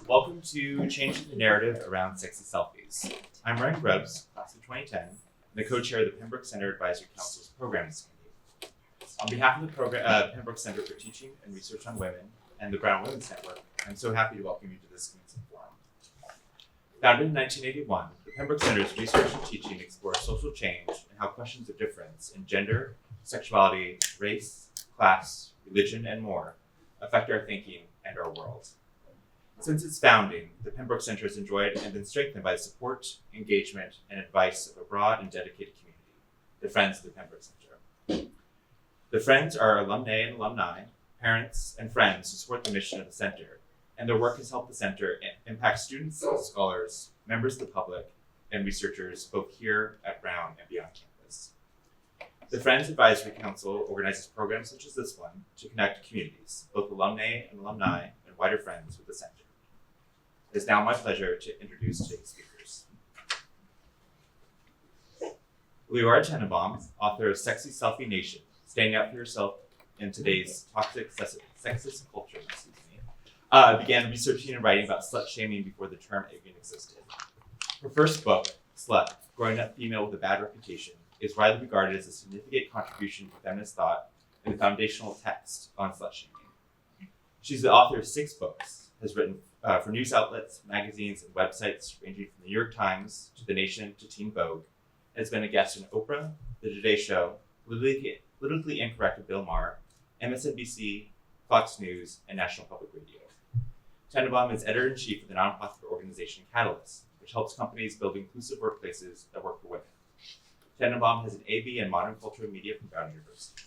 Welcome to Changing the Narrative Around Sexy Selfies. I'm Ryan Grubbs, class of 2010, and the co-chair of the Pembroke Center Advisory Council's Programs Committee. On behalf of the Pembroke Center for Teaching and Research on Women and the Brown Women's Network, I'm so happy to welcome you to this Commencement forum. Founded in 1981, the Pembroke Center's research and teaching explores social change and how questions of difference in gender, sexuality, race, class, religion, and more affect our thinking and our world. Since its founding, the Pembroke Center has enjoyed and been strengthened by the support, engagement, and advice of a broad and dedicated community, the Friends of the Pembroke Center. The Friends are alumni and alumni, parents, and friends who support the mission of the center, and their work has helped the center impact students, scholars, members of the public, and researchers both here at Brown and beyond campus. The Friends Advisory Council organizes programs such as this one to connect communities, both alumni and wider friends with the center. It is now my pleasure to introduce today's speakers. Leora Tenenbaum, author of Sexy Selfie Nation, Standing Up for Yourself in Today's Toxic Sexist Culture, began researching and writing about slut shaming before the term even existed. Her first book, Slut, Growing Up Female with a Bad Reputation, is widely regarded as a significant contribution to feminist thought and the foundational text on slut shaming. She's the author of 6 books, has written for news outlets, magazines, and websites ranging from the New York Times to The Nation to Teen Vogue, and has been a guest on Oprah, The Today Show, Politically Incorrect with Bill Maher, MSNBC, Fox News, and National Public Radio. Tenenbaum is editor-in-chief of the nonprofit organization Catalyst, which helps companies build inclusive workplaces that work for women. Tenenbaum has an AB in Modern Culture and Media from Brown University.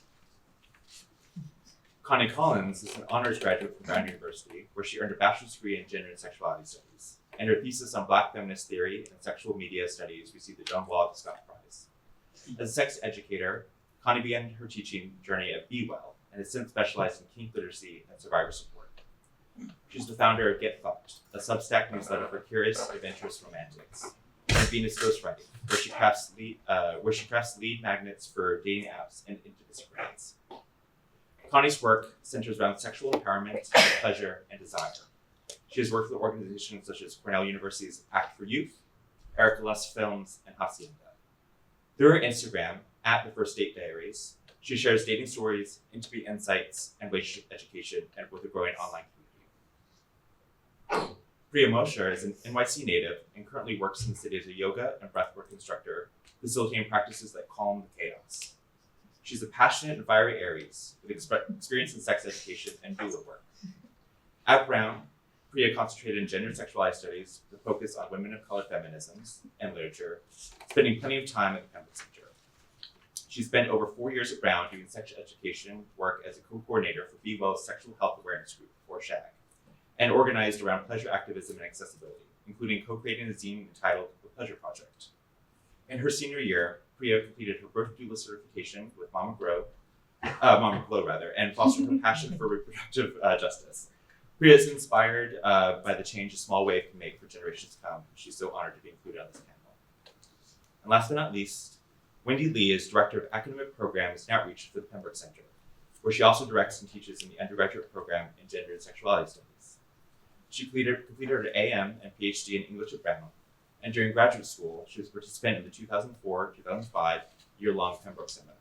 Connie Collins is an honors graduate from Brown University, where she earned a bachelor's degree in gender and sexuality studies, and her thesis on Black feminist theory and sexual media studies received the John Wallach Scott Prize. As a sex educator, Connie began her teaching journey at Be Well, and has since specialized in kink literacy and survivor support. She's the founder of Get Fucked, a Substack newsletter for curious, adventurous romantics, and Venus Ghostwriting, where she crafts lead magnets for dating apps and intimacy brands. Connie's work centers around sexual empowerment, pleasure, and desire. She has worked with organizations such as Cornell University's Act for Youth, Erica Luss Films, and Hacienda. Through her Instagram, @The First Date Diaries, she shares dating stories, intimate insights, and relationship education, and with a growing online community. Priya Mosher is an NYC native and currently works in the city as a yoga and breathwork instructor, facilitating practices that calm the chaos. She's a passionate and fiery Aries with experience in sex education and doula work. At Brown, Priya concentrated in gender and sexuality studies with a focus on women of color feminisms and literature, spending plenty of time at the Pembroke Center. She spent over 4 years at Brown doing sex education work as a co-coordinator for Be Well's sexual health awareness group, or SHAG, and organized around pleasure activism and accessibility, including co-creating a zine entitled The Pleasure Project. In her senior year, Priya completed her birth doula certification with Mama Glow, and fostered her passion for reproductive justice. Priya is inspired by the change a small wave can make for generations to come. She's so honored to be included on this panel. And last but not least, Wendy Lee is Director of Academic Programs and Outreach for the Pembroke Center, where she also directs and teaches in the undergraduate program in Gender and Sexuality Studies. She completed her AM and PhD in English at Brown, and during graduate school, she was a participant in the 2004-2005 year-long Pembroke Seminar.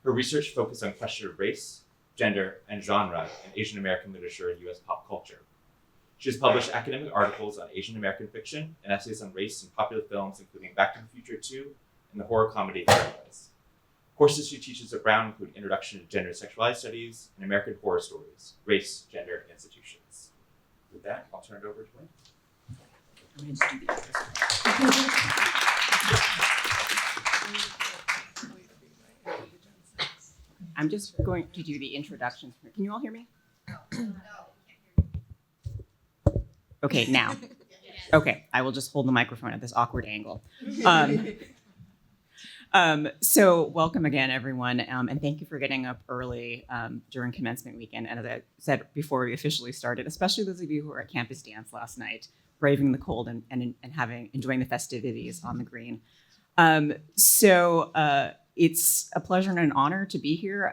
Her research focused on questions of race, gender, and genre in Asian American literature and U.S. pop culture. She has published academic articles on Asian American fiction and essays on race in popular films, including Back to the Future 2 and the horror comedy Paradise. Courses she teaches at Brown include Introduction to Gender and Sexuality Studies and American Horror Stories, Race, Gender, and Institutions. With that, I'll turn it over to Wendy. I'm going to do the others. I'm just going to do the introductions. Can you all hear me? Okay, now. Okay, I will just hold the microphone at this awkward angle. So welcome again, everyone, and thank you for getting up early during commencement weekend. And as I said before we officially started, especially those of you who were at campus dance last night, braving the cold and enjoying the festivities on the green. It's a pleasure and an honor to be here.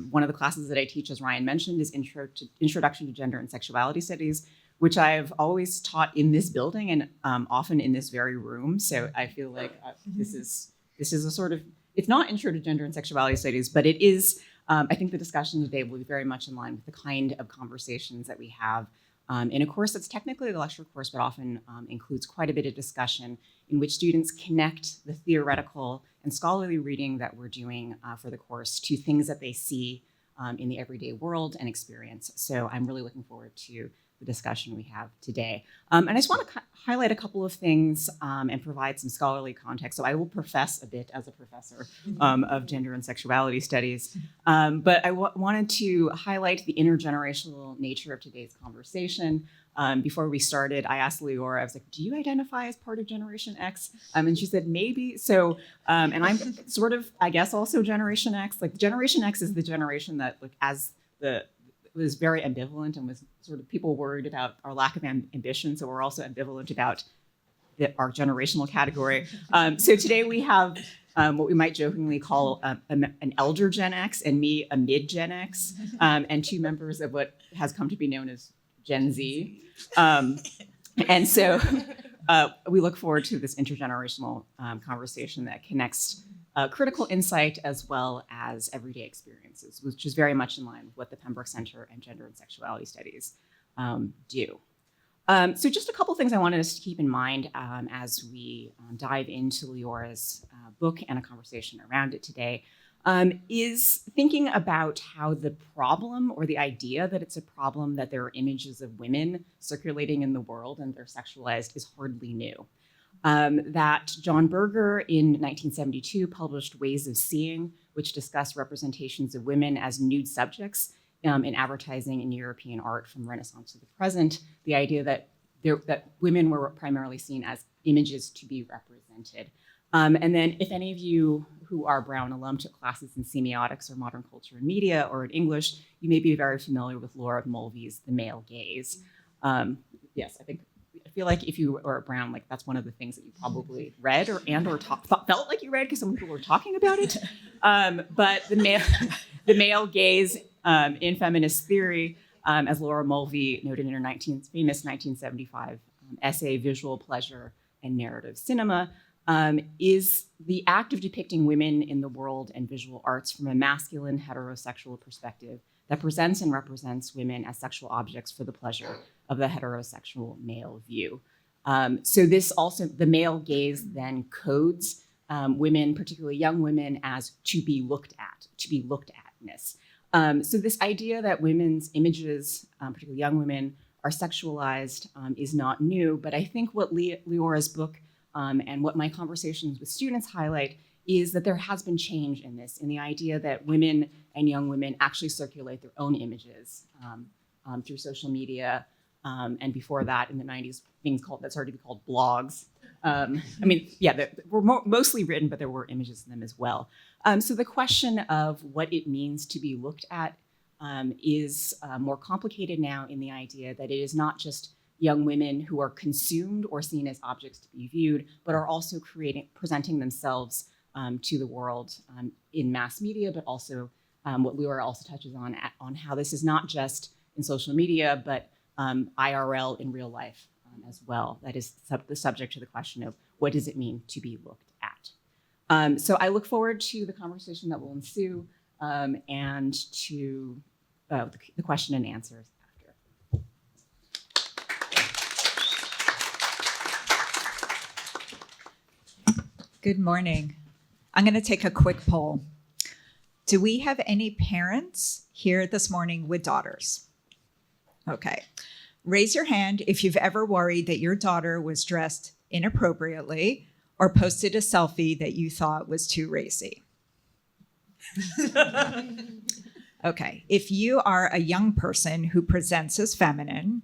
One of the classes that I teach, as Ryan mentioned, is Introduction to Gender and Sexuality Studies, which I've always taught in this building and often in this very room. So I feel like this is a sort of, it's not intro to gender and sexuality studies, but it is, I think the discussion today will be very much in line with the kind of conversations that we have in a course that's technically a lecture course, but often includes quite a bit of discussion in which students connect the theoretical and scholarly reading that we're doing for the course to things that they see in the everyday world and experience. So I'm really looking forward to the discussion we have today. And I just want to highlight a couple of things and provide some scholarly context. So I will profess a bit as a professor of gender and sexuality studies, but I wanted to highlight the intergenerational nature of today's conversation. Before we started, I asked Leora, I was like, do you identify as part of Generation X? And she said, maybe. So, and I'm sort of, I guess, also Generation X. Like Generation X is the generation that, like, was very ambivalent and was sort of people worried about our lack of ambition. So we're also ambivalent about our generational category. So today we have what we might jokingly call an elder Gen X and me, a mid Gen X, and two members of what has come to be known as Gen Z. And so we look forward to this intergenerational conversation that connects critical insight as well as everyday experiences, which is very much in line with what the Pembroke Center and Gender and Sexuality Studies do. So just a couple things I wanted us to keep in mind as we dive into Leora's book and a conversation around it today is thinking about how the problem or the idea that it's a problem that there are images of women circulating in the world and they're sexualized is hardly new. That John Berger in 1972 published Ways of Seeing, which discussed representations of women as nude subjects in advertising in European art from Renaissance to the present, the idea that women were primarily seen as images to be represented. And then if any of you who are Brown alum took classes in semiotics or modern culture and media or in English, you may be very familiar with Laura Mulvey's The Male Gaze. Yes, I feel like if you are Brown, like that's one of the things that you probably read or felt like you read because some people were talking about it. But the male gaze in feminist theory, as Laura Mulvey noted in her famous 1975 essay, Visual Pleasure and Narrative Cinema, is the act of depicting women in the world and visual arts from a masculine heterosexual perspective that presents and represents women as sexual objects for the pleasure of the heterosexual male view. So this also, the male gaze then codes women, particularly young women, as to be looked atness. So this idea that women's images, particularly young women, are sexualized is not new, but I think what Leora's book and what my conversations with students highlight is that there has been change in this, in the idea that women and young women actually circulate their own images through social media, and before that, in the 90s, things that started to be called blogs. They were mostly written, but there were images in them as well. So the question of what it means to be looked at is more complicated now in the idea that it is not just young women who are consumed or seen as objects to be viewed, but are also presenting themselves to the world in mass media, but also what Leora also touches on how this is not just in social media, but IRL in real life as well. That is the subject to the question of what does it mean to be looked at. So I look forward to the conversation that will ensue and to the question and answers after. Good morning. I'm going to take a quick poll. Do we have any parents here this morning with daughters? Okay. Raise your hand if you've ever worried that your daughter was dressed inappropriately or posted a selfie that you thought was too racy. Okay. If you are a young person who presents as feminine,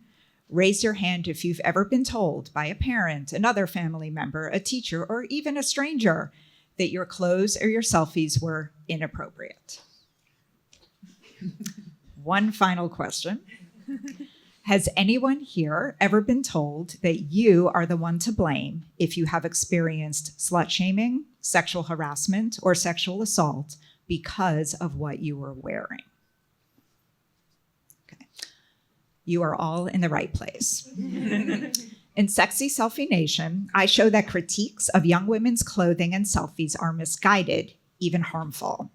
raise your hand if you've ever been told by a parent, another family member, a teacher, or even a stranger that your clothes or your selfies were inappropriate. One final question. Has anyone here ever been told that you are the one to blame if you have experienced slut shaming, sexual harassment, or sexual assault because of what you were wearing? Okay. you are all in the right place. In Sexy Selfie Nation, I show that critiques of young women's clothing and selfies are misguided, even harmful.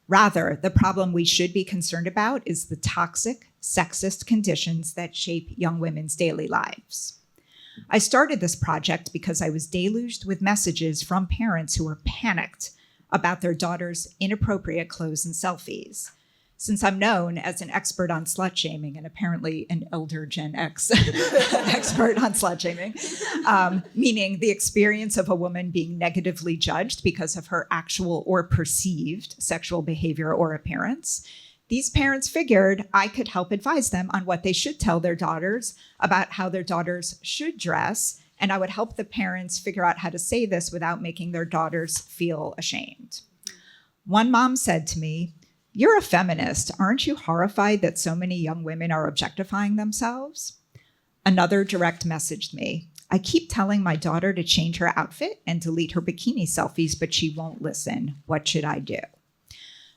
Rather, the problem we should be concerned about is the toxic, sexist conditions that shape young women's daily lives. I started this project because I was deluged with messages from parents who were panicked about their daughters' inappropriate clothes and selfies. Since I'm known as an expert on slut shaming and apparently an elder Gen X expert on slut shaming, meaning the experience of a woman being negatively judged because of her actual or perceived sexual behavior or appearance, these parents figured I could help advise them on what they should tell their daughters about how their daughters should dress, and I would help the parents figure out how to say this without making their daughters feel ashamed. One mom said to me, "You're a feminist. Aren't you horrified that so many young women are objectifying themselves?" Another direct messaged me, "I keep telling my daughter to change her outfit and delete her bikini selfies, but she won't listen. What should I do?"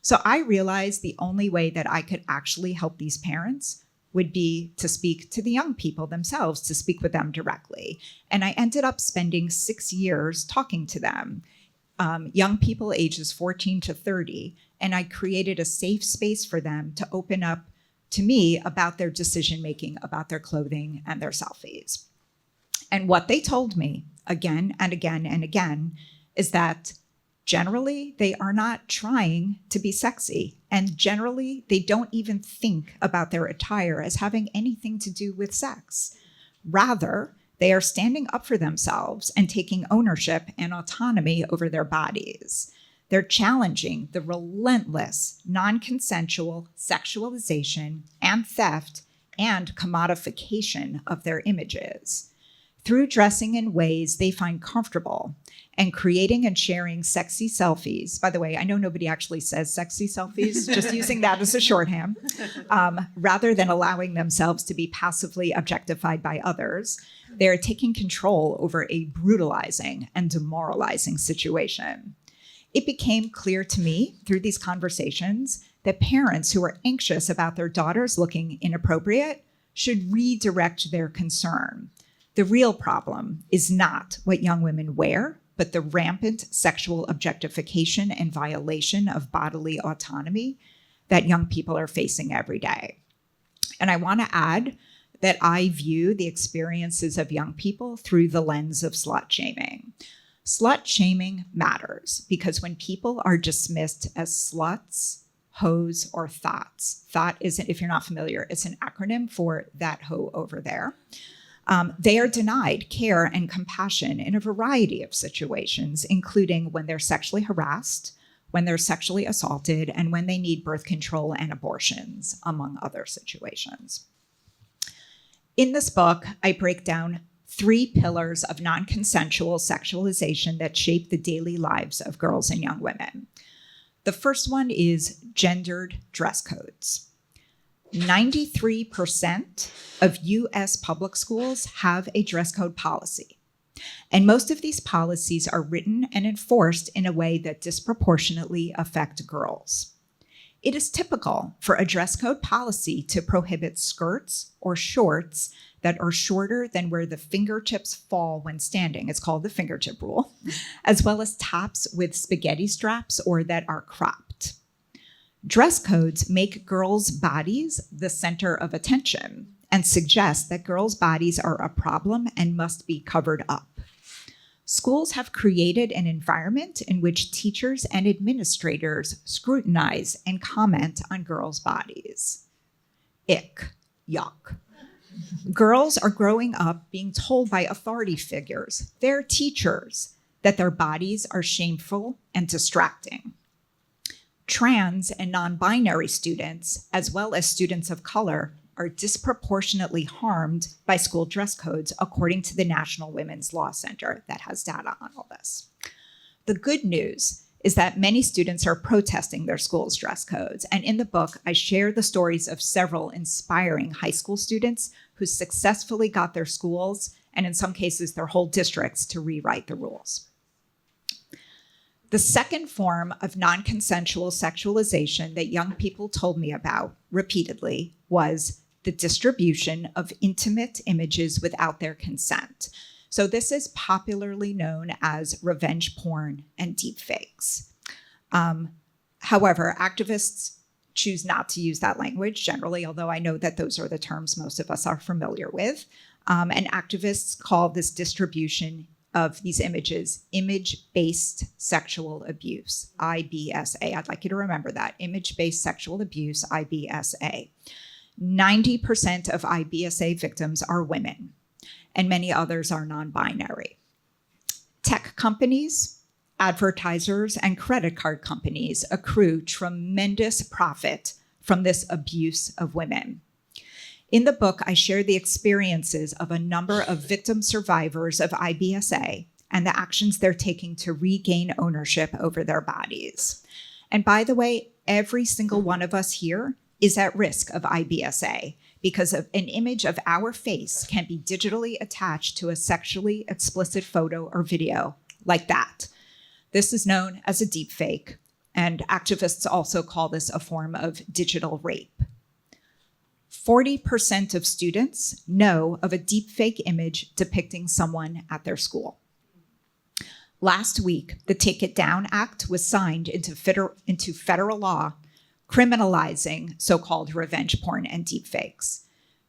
So I realized the only way that I could actually help these parents would be to speak to the young people themselves, to speak with them directly. And I ended up spending 6 years talking to them, young people ages 14 to 30, and I created a safe space for them to open up to me about their decision-making, about their clothing and their selfies. And what they told me again and again and again is that generally they are not trying to be sexy, and generally they don't even think about their attire as having anything to do with sex. Rather, they are standing up for themselves and taking ownership and autonomy over their bodies. They're challenging the relentless, non-consensual sexualization and theft and commodification of their images. Through dressing in ways they find comfortable and creating and sharing sexy selfies. By the way, I know nobody actually says sexy selfies, just using that as a shorthand, rather than allowing themselves to be passively objectified by others. They're taking control over a brutalizing and demoralizing situation. It became clear to me through these conversations that parents who are anxious about their daughters looking inappropriate should redirect their concern. The real problem is not what young women wear, but the rampant sexual objectification and violation of bodily autonomy that young people are facing every day. And I want to add that I view the experiences of young people through the lens of slut shaming. Slut shaming matters because when people are dismissed as sluts, hoes, or thots, thought isn't, if you're not familiar, it's an acronym for that hoe over there. They are denied care and compassion in a variety of situations, including when they're sexually harassed, when they're sexually assaulted, and when they need birth control and abortions, among other situations. In this book, I break down 3 pillars of non-consensual sexualization that shape the daily lives of girls and young women. The first one is gendered dress codes. 93% of US public schools have a dress code policy, and most of these policies are written and enforced in a way that disproportionately affect girls. It is typical for a dress code policy to prohibit skirts or shorts that are shorter than where the fingertips fall when standing. It's called the fingertip rule, as well as tops with spaghetti straps or that are cropped. Dress codes make girls' bodies the center of attention and suggest that girls' bodies are a problem and must be covered up. Schools have created an environment in which teachers and administrators scrutinize and comment on girls' bodies. Ick, yuck. Girls are growing up being told by authority figures, their teachers, that their bodies are shameful and distracting. Trans and non-binary students, as well as students of color, are disproportionately harmed by school dress codes, according to the National Women's Law Center that has data on all this. The good news is that many students are protesting their school's dress codes. And in the book, I share the stories of several inspiring high school students who successfully got their schools, and in some cases, their whole districts, to rewrite the rules. The second form of non-consensual sexualization that young people told me about repeatedly was the distribution of intimate images without their consent. So this is popularly known as revenge porn and deepfakes. However, activists choose not to use that language generally, although I know that those are the terms most of us are familiar with. And activists call this distribution of these images image-based sexual abuse, IBSA. I'd like you to remember that, image-based sexual abuse, IBSA. 90% of IBSA victims are women, and many others are non-binary. Tech companies, advertisers, and credit card companies accrue tremendous profit from this abuse of women. In the book, I share the experiences of a number of victim survivors of IBSA and the actions they're taking to regain ownership over their bodies. And by the way, every single one of us here is at risk of IBSA because of an image of our face can be digitally attached to a sexually explicit photo or video like that. This is known as a deepfake, and activists also call this a form of digital rape. 40% of students know of a deepfake image depicting someone at their school. Last week, the Take It Down Act was signed into federal law, criminalizing so-called revenge porn and deepfakes.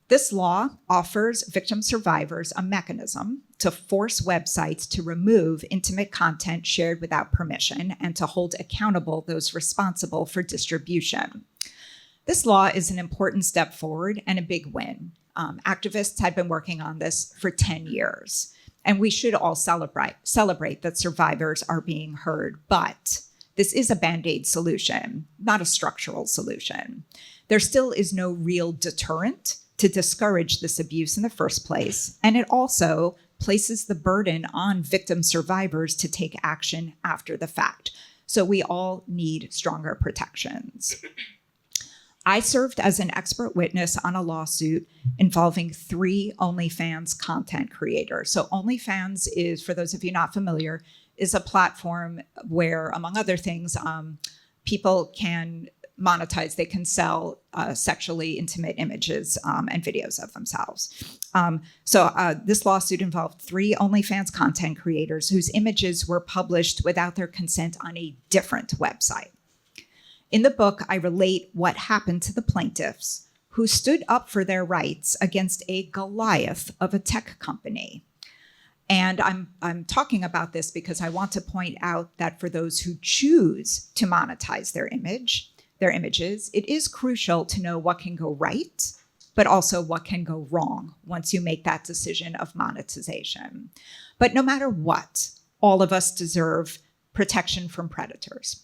This law offers victim survivors a mechanism to force websites to remove intimate content shared without permission and to hold accountable those responsible for distribution. This law is an important step forward and a big win. Activists had been working on this for 10 years, and we should all celebrate that survivors are being heard, but this is a Band-Aid solution, not a structural solution. There still is no real deterrent to discourage this abuse in the first place, and it also places the burden on victim survivors to take action after the fact. So we all need stronger protections. I served as an expert witness on a lawsuit involving 3 OnlyFans content creators. So OnlyFans is, for those of you not familiar, is a platform where, among other things, people can monetize, they can sell sexually intimate images and videos of themselves. So this lawsuit involved 3 OnlyFans content creators whose images were published without their consent on a different website. In the book, I relate what happened to the plaintiffs who stood up for their rights against a Goliath of a tech company. And I'm talking about this because I want to point out that for those who choose to monetize their images, it is crucial to know what can go right, but also what can go wrong once you make that decision of monetization. But no matter what, all of us deserve protection from predators.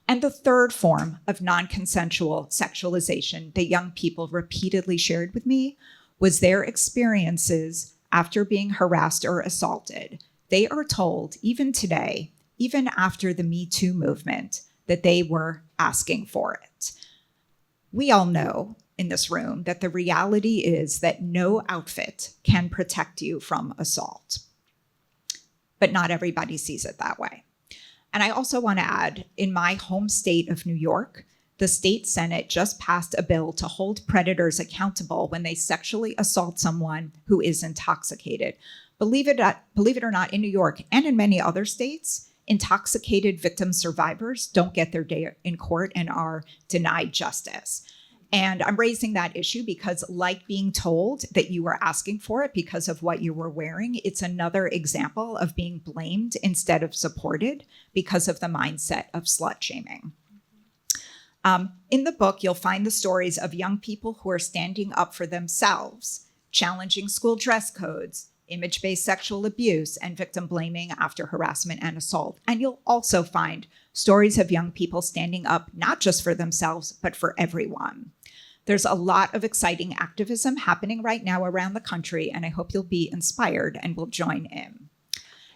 And the third form of non-consensual sexualization that young people repeatedly shared with me was their experiences after being harassed or assaulted. They are told, even today, even after the Me Too movement, that they were asking for it. We all know in this room that the reality is that no outfit can protect you from assault. But not everybody sees it that way. And I also want to add, in my home state of New York, the state Senate just passed a bill to hold predators accountable when they sexually assault someone who is intoxicated. Believe it or not, in New York and in many other states, intoxicated victim survivors don't get their day in court and are denied justice. And I'm raising that issue because, like being told that you were asking for it because of what you were wearing, it's another example of being blamed instead of supported because of the mindset of slut shaming. In the book, you'll find the stories of young people who are standing up for themselves, challenging school dress codes, image-based sexual abuse, and victim blaming after harassment and assault. And you'll also find stories of young people standing up not just for themselves, but for everyone. There's a lot of exciting activism happening right now around the country, and I hope you'll be inspired and will join in.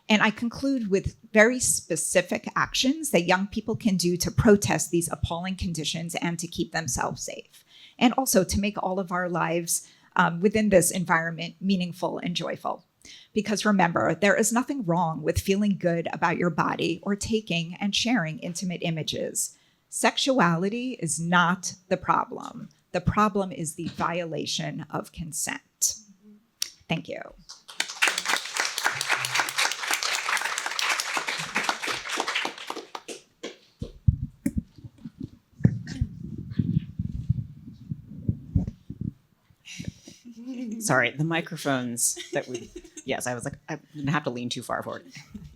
And I conclude with very specific actions that young people can do to protest these appalling conditions and to keep themselves safe, and also to make all of our lives within this environment meaningful and joyful. Because remember, there is nothing wrong with feeling good about your body or taking and sharing intimate images. Sexuality is not the problem. The problem is the violation of consent. Thank you. Sorry, the microphones that we, yes, I was like, I'm gonna have to lean too far forward.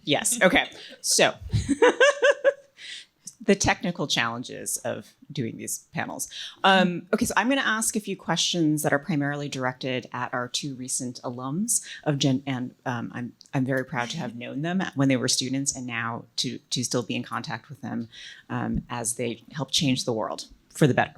Yes, okay. So the technical challenges of doing these panels. Okay, so I'm gonna ask a few questions that are primarily directed at our two recent alums of and I'm very proud to have known them when they were students and now to still be in contact with them as they help change the world for the better.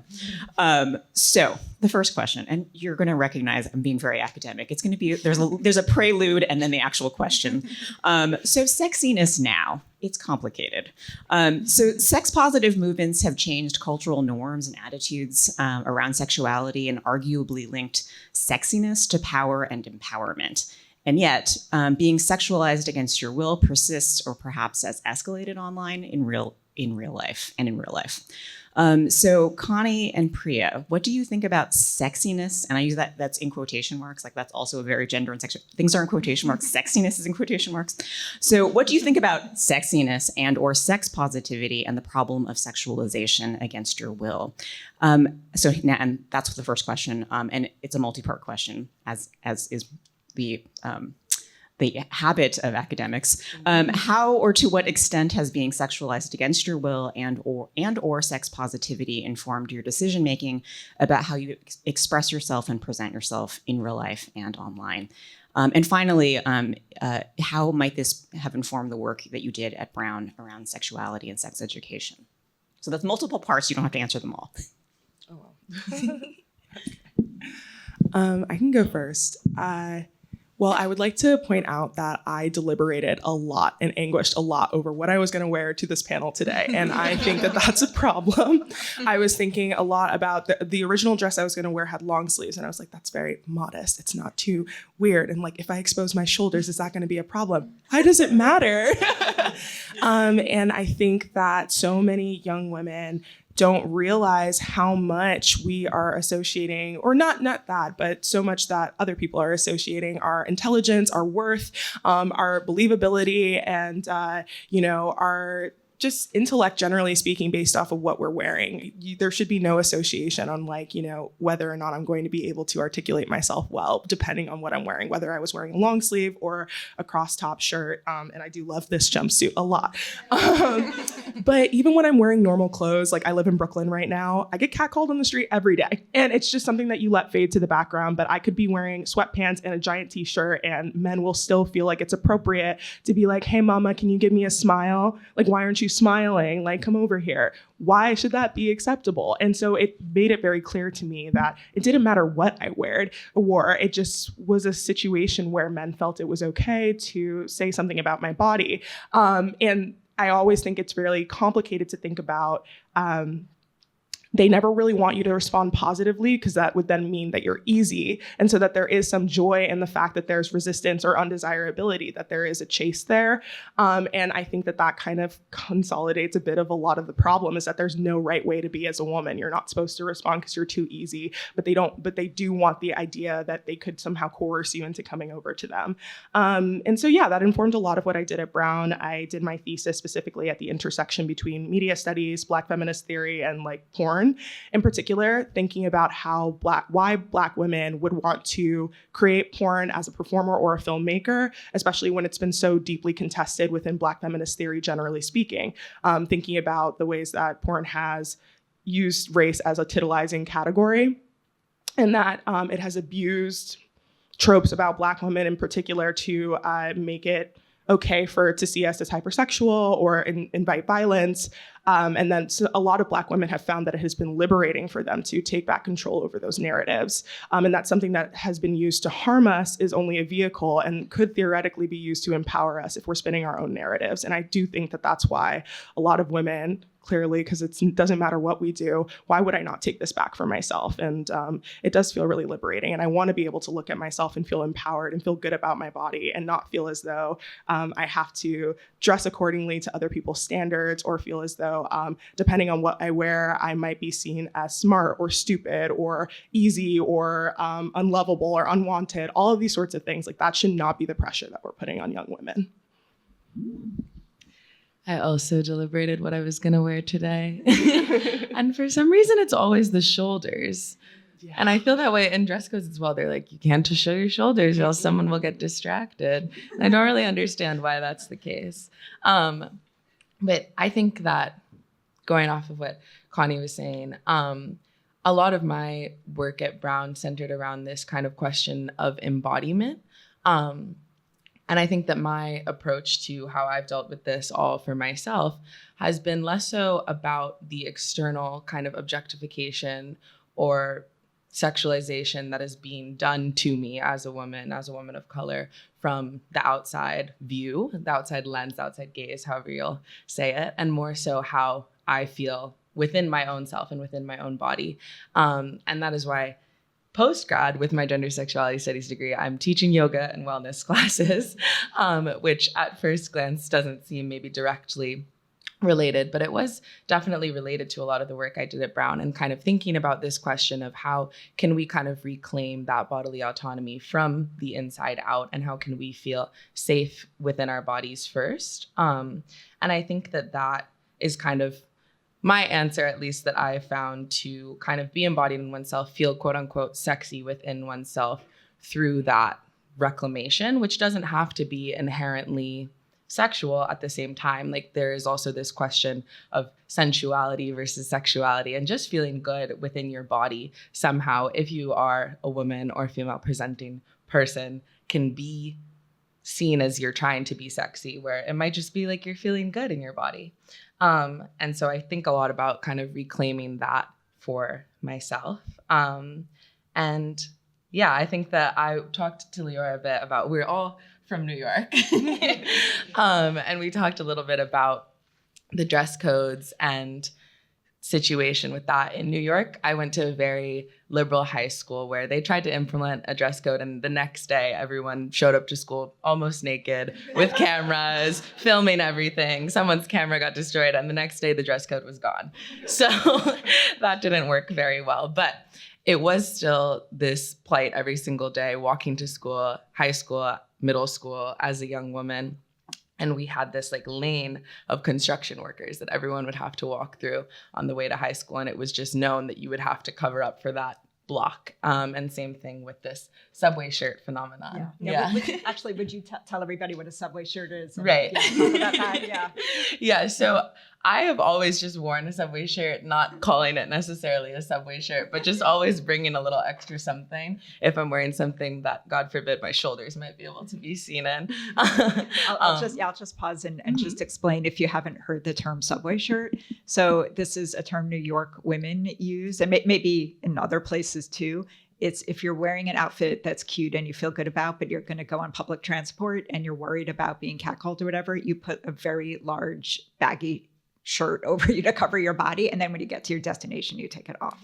So the first question, and you're going to recognize I'm being very academic. It's going to be, there's a prelude and then the actual question. So sexiness now, it's complicated. So sex positive movements have changed cultural norms and attitudes around sexuality and arguably linked sexiness to power and empowerment. And yet, being sexualized against your will persists or perhaps has escalated online in real life. So Connie and Priya, what do you think about sexiness? And I use that's in quotation marks, like that's also a very gender and sexual, things are in quotation marks, sexiness is in quotation marks. So what do you think about sexiness and or sex positivity and the problem of sexualization against your will? So now, and that's the first question, and it's a multi-part question, as is the habit of academics. How or to what extent has being sexualized against your will and or sex positivity informed your decision making about how you express yourself and present yourself in real life and online? And finally, how might this have informed the work that you did at Brown around sexuality and sex education? So that's multiple parts. You don't have to answer them all. Oh, well. I can go first. Well, I would like to point out that I deliberated a lot and anguished a lot over what I was going to wear to this panel today. And I think that that's a problem. I was thinking a lot about the original dress I was going to wear had long sleeves. And I was like, that's very modest. It's not too weird. And like, if I expose my shoulders, is that going to be a problem? Why does it matter? And I think that so many young women don't realize how much we are associating, or not that, but so much that other people are associating our intelligence, our worth, our believability, and our just intellect, generally speaking, based off of what we're wearing. There should be no association on whether or not I'm going to be able to articulate myself well, depending on what I'm wearing, whether I was wearing a long sleeve or a cross-top shirt. And I do love this jumpsuit a lot. But even when I'm wearing normal clothes, like I live in Brooklyn right now, I get catcalled on the street every day. And it's just something that you let fade to the background. But I could be wearing sweatpants and a giant t-shirt and men will still feel like it's appropriate to be like, hey, mama, can you give me a smile? Like, why aren't you smiling? Like, come over here. Why should that be acceptable? And so it made it very clear to me that it didn't matter what I wore. It just was a situation where men felt it was okay to say something about my body. And I always think it's really complicated to think about. They never really want you to respond positively because that would then mean that you're easy. And so that there is some joy in the fact that there's resistance or undesirability, that there is a chase there. And I think that kind of consolidates a bit of a lot of the problem, is that there's no right way to be as a woman. You're not supposed to respond because you're too easy, but they do want the idea that they could somehow coerce you into coming over to them. And so, yeah, that informed a lot of what I did at Brown. I did my thesis specifically at the intersection between media studies, Black feminist theory, and like porn. In particular, thinking about why Black women would want to create porn as a performer or a filmmaker, especially when it's been so deeply contested within Black feminist theory, generally speaking. Thinking about the ways that porn has used race as a titillizing category, and that it has abused tropes about Black women in particular to make it okay to see us as hypersexual or invite violence. And then a lot of Black women have found that it has been liberating for them to take back control over those narratives. And that's something that has been used to harm us is only a vehicle and could theoretically be used to empower us if we're spinning our own narratives. And I do think that that's why a lot of women clearly, because it doesn't matter what we do. Why would I not take this back for myself? And it does feel really liberating. And I want to be able to look at myself and feel empowered and feel good about my body and not feel as though I have to dress accordingly to other people's standards, or feel as though depending on what I wear, I might be seen as smart or stupid or easy or unlovable or unwanted. All of these sorts of things, like that should not be the pressure that we're putting on young women. I also deliberated what I was going to wear today. And for some reason, it's always the shoulders. Yeah. And I feel that way in dress codes as well. They're like, you can't just show your shoulders or else someone will get distracted. And I don't really understand why that's the case. But I think that going off of what Connie was saying, a lot of my work at Brown centered around this kind of question of embodiment. And I think that my approach to how I've dealt with this all for myself has been less so about the external kind of objectification or sexualization that is being done to me as a woman of color from the outside view, the outside lens, the outside gaze, however you'll say it, and more so how I feel within my own self and within my own body. And that is why post-grad with my gender sexuality studies degree, I'm teaching yoga and wellness classes, which at first glance doesn't seem maybe directly related, but it was definitely related to a lot of the work I did at Brown and kind of thinking about this question of how can we kind of reclaim that bodily autonomy from the inside out, and how can we feel safe within our bodies first. And I think that is kind of my answer, at least, that I found to kind of be embodied in oneself, feel quote unquote sexy within oneself through that reclamation, which doesn't have to be inherently sexual at the same time. Like there is also this question of sensuality versus sexuality and just feeling good within your body somehow, if you are a woman or female presenting person, can be seen as you're trying to be sexy, where it might just be like you're feeling good in your body. And so I think a lot about kind of reclaiming that for myself. And yeah, I think that I talked to Leora a bit about, we're all from New York. And we talked a little bit about the dress codes and situation with that. In New York, I went to a very liberal high school where they tried to implement a dress code, and the next day everyone showed up to school almost naked with cameras, filming everything. Someone's camera got destroyed, and the next day the dress code was gone. So that didn't work very well, but it was still this plight every single day, walking to school, high school, middle school as a young woman. And we had this like lane of construction workers that everyone would have to walk through on the way to high school. And it was just known that you would have to cover up for that block. And same thing with this subway shirt phenomenon. Yeah. Would you tell everybody what a subway shirt is? Right. Yeah. Yeah. So I have always just worn a subway shirt, not calling it necessarily a subway shirt, but just always bringing a little extra something if I'm wearing something that, God forbid, my shoulders might be able to be seen in. I'll just pause and just explain if you haven't heard the term subway shirt. So this is a term New York women use, and maybe in other places too. It's if you're wearing an outfit that's cute and you feel good about, but you're going to go on public transport and you're worried about being catcalled or whatever, you put a very large baggy shirt over you to cover your body, and then when you get to your destination you take it off.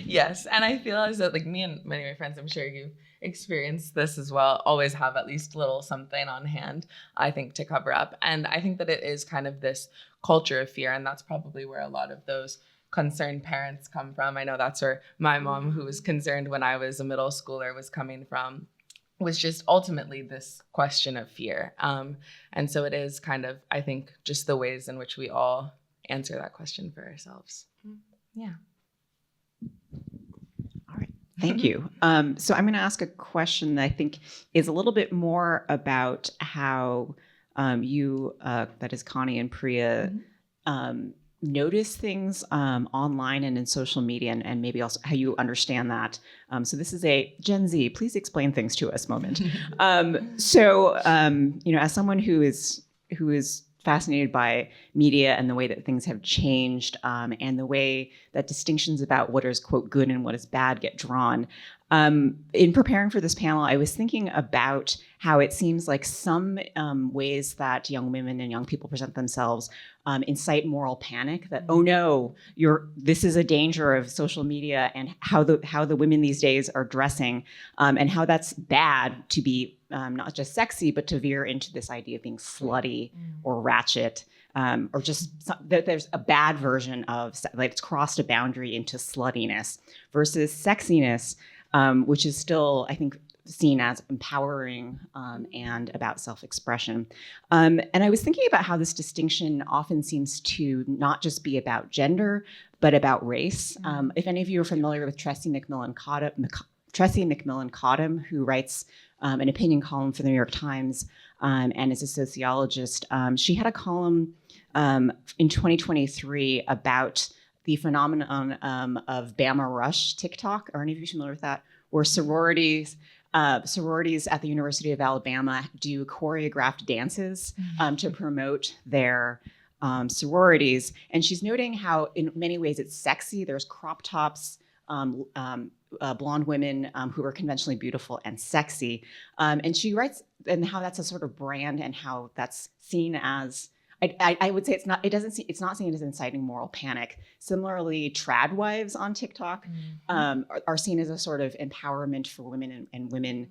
Yes, and I feel as though like me and many of my friends, I'm sure you've experienced this as well, always have at least a little something on hand, I think, to cover up. And I think that it is kind of this culture of fear, and that's probably where a lot of those concerned parents come from. I know that's where my mom, who was concerned when I was a middle schooler, was coming from, was just ultimately this question of fear. And so it is kind of, I think, just the ways in which we all answer that question for ourselves. Yeah. All right. Thank you. So I'm going to ask a question that I think is a little bit more about how you, that is Connie and Priya, notice things online and in social media, and maybe also how you understand that. So this is a Gen Z, please explain things to us moment. As someone who is fascinated by media and the way that things have changed, and the way that distinctions about what is, quote, good and what is bad get drawn, In preparing for this panel, I was thinking about how it seems like some ways that young women and young people present themselves incite moral panic. That oh no, this is a danger of social media, and how the women these days are dressing, and how that's bad to be not just sexy, but to veer into this idea of being slutty or ratchet. Or just that there's a bad version of like it's crossed a boundary into sluttiness versus sexiness, which is still, I think, seen as empowering and about self-expression. And I was thinking about how this distinction often seems to not just be about gender, but about race. If any of you are familiar with Tressie McMillan Cottom, who writes an opinion column for the New York Times and is a sociologist, she had a column in 2023 about the phenomenon of Bama Rush TikTok. Are any of you familiar with that? Where sororities at the University of Alabama do choreographed dances to promote their sororities. And she's noting how in many ways it's sexy. There's crop tops, blonde women who are conventionally beautiful and sexy. And she writes and how that's a sort of brand and how that's seen as, I would say it's not seen as inciting moral panic. Similarly, trad wives on TikTok are seen as a sort of empowerment for women and women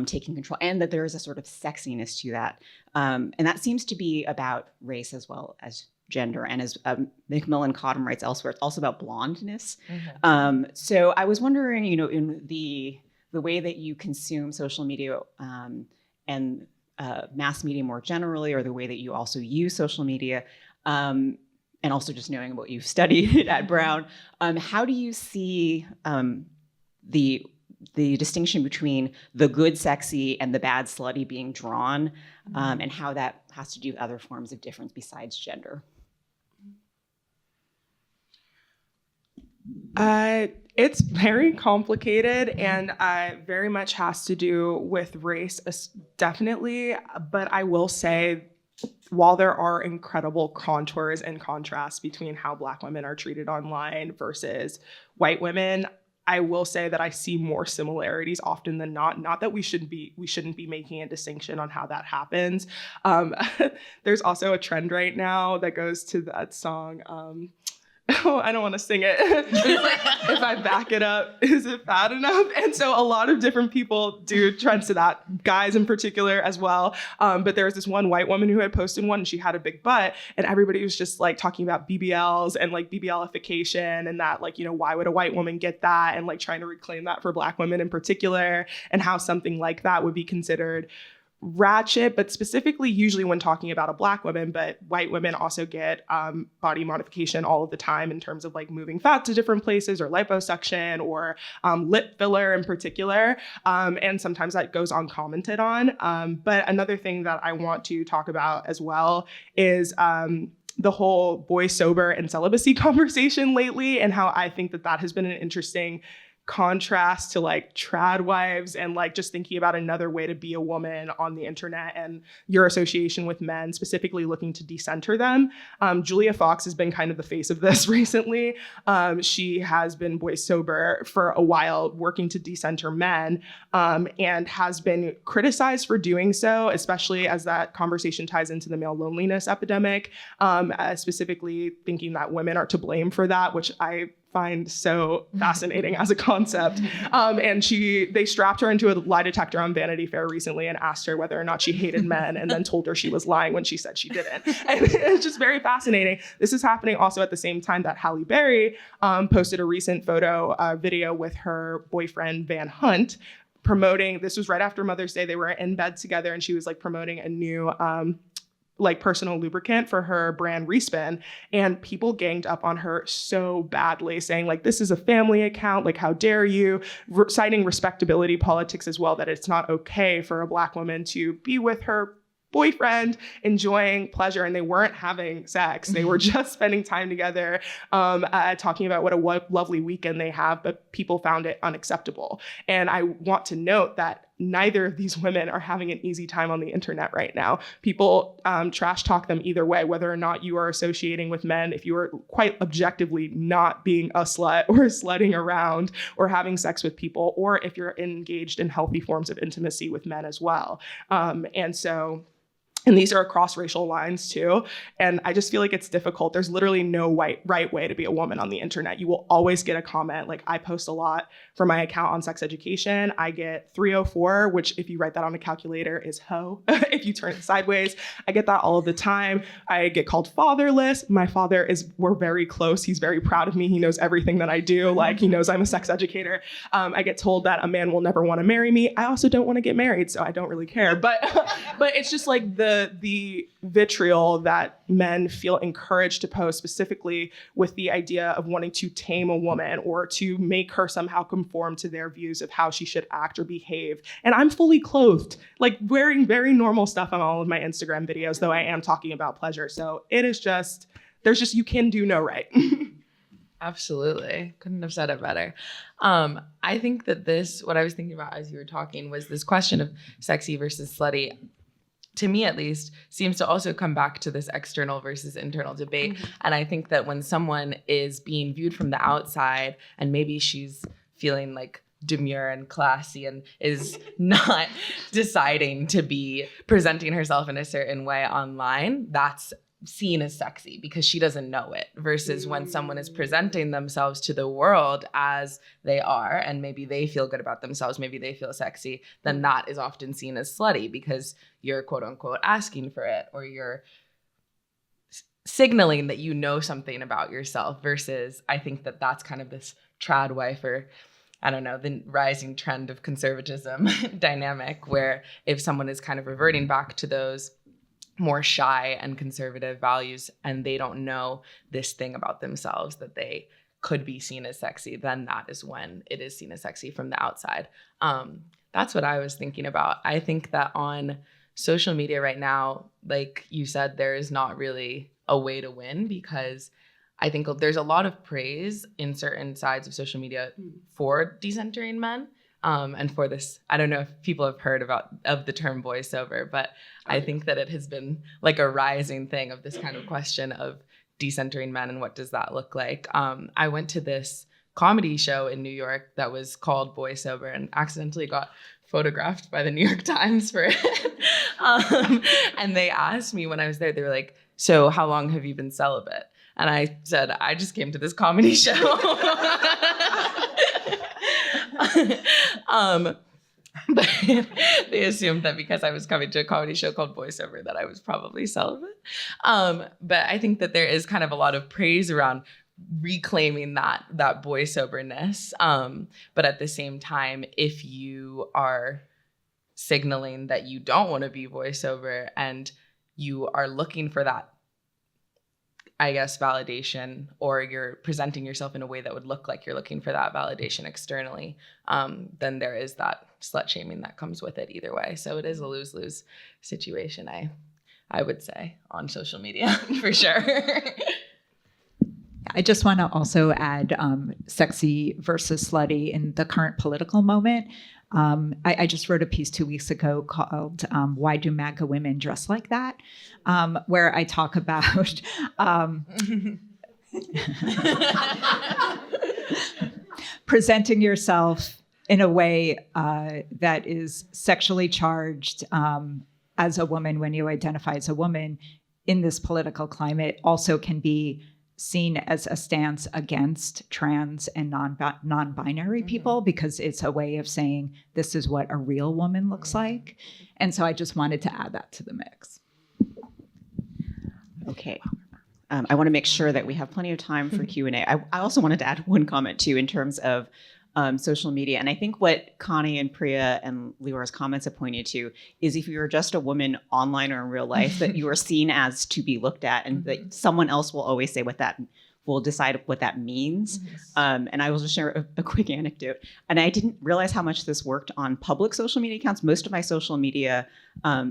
taking control, and that there is a sort of sexiness to that. And that seems to be about race as well as gender. And as McMillan Cottom writes elsewhere, it's also about blondness. So I was wondering, in the way that you consume social media and mass media more generally, or the way that you also use social media, and also just knowing what you've studied at Brown, how do you see the distinction between the good sexy and the bad slutty being drawn, and how that has to do with other forms of difference besides gender? It's very complicated and very much has to do with race, definitely. But I will say, while there are incredible contours and contrasts between how Black women are treated online versus white women, I will say that I see more similarities often than not. Not that we shouldn't be making a distinction on how that happens. There's also a trend right now that goes to that song. I don't want to sing it. It's like, if I back it up, is it bad enough? And so a lot of different people do trends to that, guys in particular as well. But there was this one white woman who had posted one and she had a big butt, and everybody was just like talking about BBLs and like BBLification and that, like, why would a white woman get that? And like trying to reclaim that for Black women in particular, and how something like that would be considered ratchet, but specifically usually when talking about a Black woman. But white women also get body modification all of the time in terms of like moving fat to different places, or liposuction, or lip filler in particular. And sometimes that goes uncommented on. But another thing that I want to talk about as well is the whole boy sober and celibacy conversation lately, and how I think that has been an interesting contrast to like trad wives, and like just thinking about another way to be a woman on the internet, and your association with men, specifically looking to decenter them. Julia Fox has been kind of the face of this recently. She has been boy sober for a while, working to decenter men, and has been criticized for doing so, especially as that conversation ties into the male loneliness epidemic, specifically thinking that women are to blame for that, which I find so fascinating as a concept. And they strapped her into a lie detector on Vanity Fair recently and asked her whether or not she hated men, and then told her she was lying when she said she didn't. And it's just very fascinating. This is happening also at the same time that Halle Berry posted a recent video with her boyfriend Van Hunt, promoting, this was right after Mother's Day, they were in bed together, and she was like promoting a new like personal lubricant for her brand Respin, and people ganged up on her so badly, saying like, this is a family account, like how dare you, citing respectability politics as well, that it's not okay for a Black woman to be with her boyfriend enjoying pleasure, and they weren't having sex, they were just spending time together, talking about what a lovely weekend they have, but people found it unacceptable. And I want to note that neither of these women are having an easy time on the internet right now. People trash talk them either way, whether or not you are associating with men, if you are quite objectively not being a slut or slutting around or having sex with people, or if you're engaged in healthy forms of intimacy with men as well. And these are across racial lines too. And I just feel like it's difficult. There's literally no right way to be a woman on the internet. You will always get a comment. Like, I post a lot for my account on sex education. I get 304, which if you write that on a calculator is hoe. If you turn it sideways, I get that all of the time. I get called fatherless. My father we're very close. He's very proud of me. He knows everything that I do. Like, he knows I'm a sex educator. I get told that a man will never want to marry me. I also don't want to get married, so I don't really care. But it's just like the vitriol that men feel encouraged to post, specifically with the idea of wanting to tame a woman or to make her somehow conform to their views of how she should act or behave. And I'm fully clothed, like wearing very normal stuff on all of my Instagram videos, though I am talking about pleasure. So it is just, you can do no right. Absolutely. Couldn't have said it better. I think that what I was thinking about as you were talking was this question of sexy versus slutty, to me at least, seems to also come back to this external versus internal debate. Mm-hmm. And I think that when someone is being viewed from the outside and maybe she's feeling like demure and classy and is not deciding to be presenting herself in a certain way online, that's seen as sexy because she doesn't know it, versus when someone is presenting themselves to the world as they are and maybe they feel good about themselves, maybe they feel sexy, then that is often seen as slutty because you're quote unquote asking for it, or you're signaling that you know something about yourself, versus I think that that's kind of this trad wife, or I don't know, the rising trend of conservatism dynamic, where if someone is kind of reverting back to those more shy and conservative values and they don't know this thing about themselves that they could be seen as sexy, then that is when it is seen as sexy from the outside. That's what I was thinking about. I think that on social media right now, like you said, there is not really a way to win, because I think there's a lot of praise in certain sides of social media for decentering men. And for this, I don't know if people have heard of the term voiceover, but I think that it has been like a rising thing of this kind of question of decentering men and what does that look like. I went to this comedy show in New York that was called Voiceover and accidentally got photographed by the New York Times for it. And they asked me when I was there, they were like, "So how long have you been celibate?" And I said, "I just came to this comedy show." But they assumed that because I was coming to a comedy show called Voiceover that I was probably celibate. But I think that there is kind of a lot of praise around reclaiming that voiceoverness. But at the same time, if you are signaling that you don't want to be voiceover and you are looking for that, I guess, validation, or you're presenting yourself in a way that would look like you're looking for that validation externally, then there is that slut shaming that comes with it either way. So it is a lose-lose situation, I would say, on social media for sure. I just want to also add sexy versus slutty in the current political moment. I just wrote a piece 2 weeks ago called Why Do MAGA Women Dress Like That? Where I talk about presenting yourself in a way that is sexually charged as a woman when you identify as a woman in this political climate also can be seen as a stance against trans and non-binary people, because it's a way of saying this is what a real woman looks like. And so I just wanted to add that to the mix. Okay. I want to make sure that we have plenty of time for Q&A. I also wanted to add one comment too in terms of social media. And I think what Connie and Priya and Leora's comments have pointed to is if you're just a woman online or in real life, that you are seen as to be looked at, and that someone else will always say what will decide what that means. And I will just share a quick anecdote. And I didn't realize how much this worked on public social media accounts. Most of my social media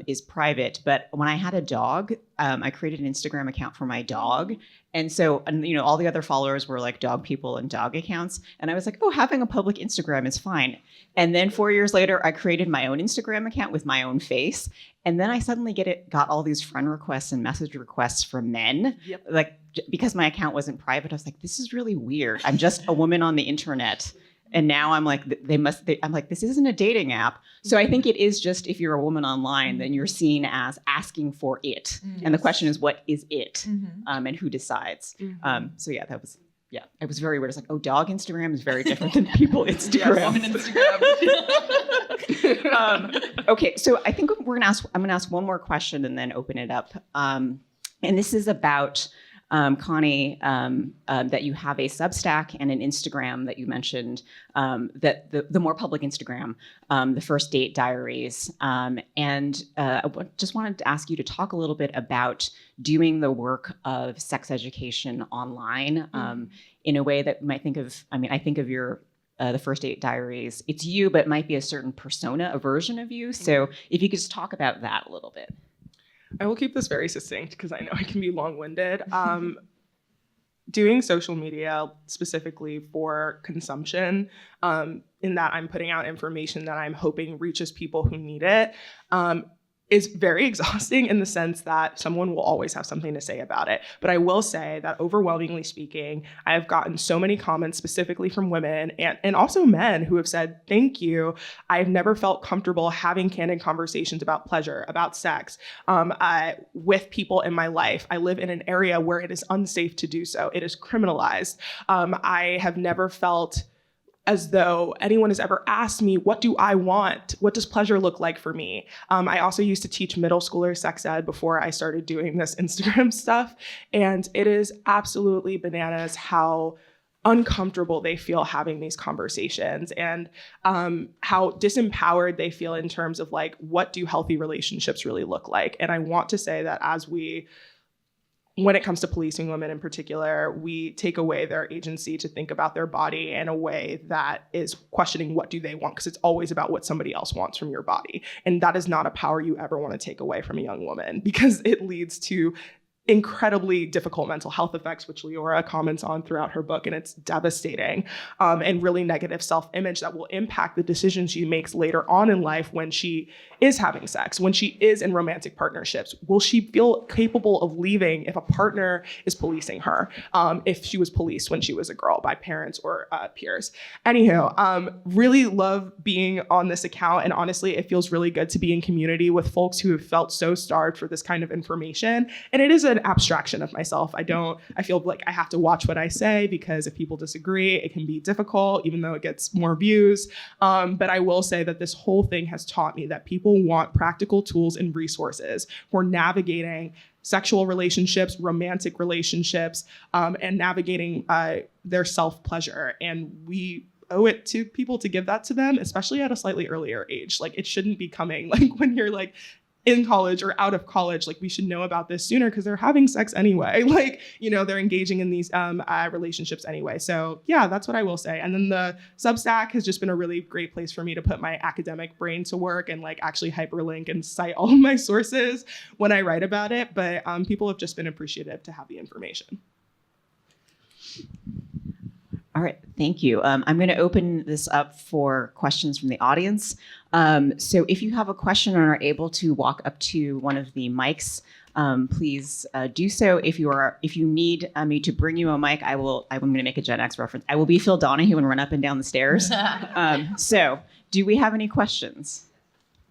is private, but when I had a dog, I created an Instagram account for my dog. And so, all the other followers were like dog people and dog accounts. And I was like, oh, having a public Instagram is fine. And then 4 years later, I created my own Instagram account with my own face. And then I suddenly got all these friend requests and message requests from men. Yep. Like, because my account wasn't private, I was like, this is really weird. I'm just a woman on the internet. And now I'm like, I'm like, this isn't a dating app. So I think it is just, if you're a woman online, then you're seen as asking for it. And the question is, what is it? And who decides? So yeah, it was very weird. It's like, oh, dog Instagram is very different than people Instagram. Okay, so I think I'm gonna ask one more question and then open it up. And this is about Connie, that you have a Substack and an Instagram that you mentioned, that the more public Instagram, the First Date Diaries. And I just wanted to ask you to talk a little bit about doing the work of sex education online in a way that you might think of, I think of your the First Date Diaries. It's you, but it might be a certain persona, a version of you. So if you could just talk about that a little bit. I will keep this very succinct because I know I can be long-winded. Doing social media specifically for consumption, in that I'm putting out information that I'm hoping reaches people who need it, is very exhausting in the sense that someone will always have something to say about it. But I will say that overwhelmingly speaking, I have gotten so many comments specifically from women and also men who have said, thank you. I've never felt comfortable having candid conversations about pleasure, about sex, with people in my life. I live in an area where it is unsafe to do so. It is criminalized. I have never felt as though anyone has ever asked me, what do I want? What does pleasure look like for me? I also used to teach middle schoolers sex ed before I started doing this Instagram stuff. And it is absolutely bananas how uncomfortable they feel having these conversations and how disempowered they feel in terms of like, what do healthy relationships really look like? And I want to say that when it comes to policing women in particular, we take away their agency to think about their body in a way that is questioning what do they want, because it's always about what somebody else wants from your body. And that is not a power you ever want to take away from a young woman, because it leads to incredibly difficult mental health effects, which Leora comments on throughout her book, and it's devastating, and really negative self-image that will impact the decisions she makes later on in life when she is having sex, when she is in romantic partnerships. Will she feel capable of leaving if a partner is policing her, if she was policed when she was a girl by parents or peers? Anywho, really love being on this account, and honestly, it feels really good to be in community with folks who have felt so starved for this kind of information. And it is an abstraction of myself. I feel like I have to watch what I say, because if people disagree, it can be difficult, even though it gets more views. But I will say that this whole thing has taught me that people want practical tools and resources for navigating sexual relationships, romantic relationships, and navigating their self-pleasure. And we owe it to people to give that to them, especially at a slightly earlier age. Like, it shouldn't be coming like when you're like in college or out of college. Like, we should know about this sooner, because they're having sex anyway. Like, they're engaging in these relationships anyway. So yeah, that's what I will say. And then the Substack has just been a really great place for me to put my academic brain to work and like actually hyperlink and cite all of my sources when I write about it. But people have just been appreciative to have the information. All right, thank you. I'm going to open this up for questions from the audience. So if you have a question and are able to walk up to one of the mics, please do so. If you need me to bring you a mic, I'm going to make a Gen X reference. I will be Phil Donahue and run up and down the stairs. So do we have any questions?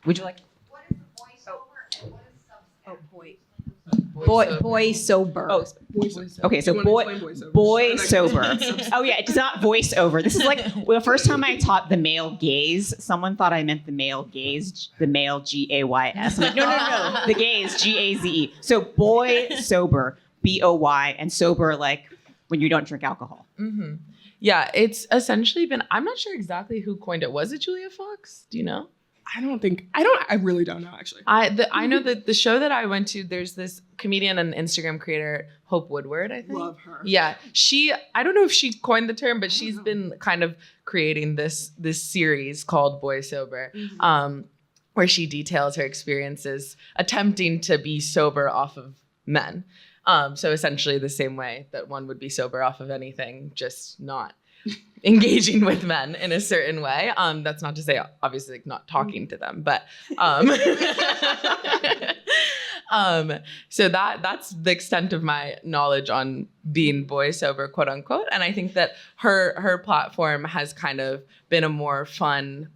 Would you like? What is voiceover and what is Substack? Oh, boy sober. Oh, okay. So boy sober. Oh yeah, it's not voiceover. This is like the first time I taught the male gaze. Someone thought I meant the male gaze, the male GAYS. I'm like, no, the gaze GAZE. So boy sober, BOY, and sober like when you don't drink alcohol. Mm-hmm. Yeah, it's essentially been. I'm not sure exactly who coined it. Was it Julia Fox? Do you know? I really don't know actually. I know that the show that I went to, there's this comedian and Instagram creator, Hope Woodward, I think. Love her. Yeah. I don't know if she coined the term, but she's been kind of creating this series called Boy Sober, where she details her experiences attempting to be sober off of men. So essentially the same way that one would be sober off of anything, just not engaging with men in a certain way. That's not to say, obviously, like, not talking to them, but so that's the extent of my knowledge on being boy sober, quote unquote. And I think that her platform has kind of been a more fun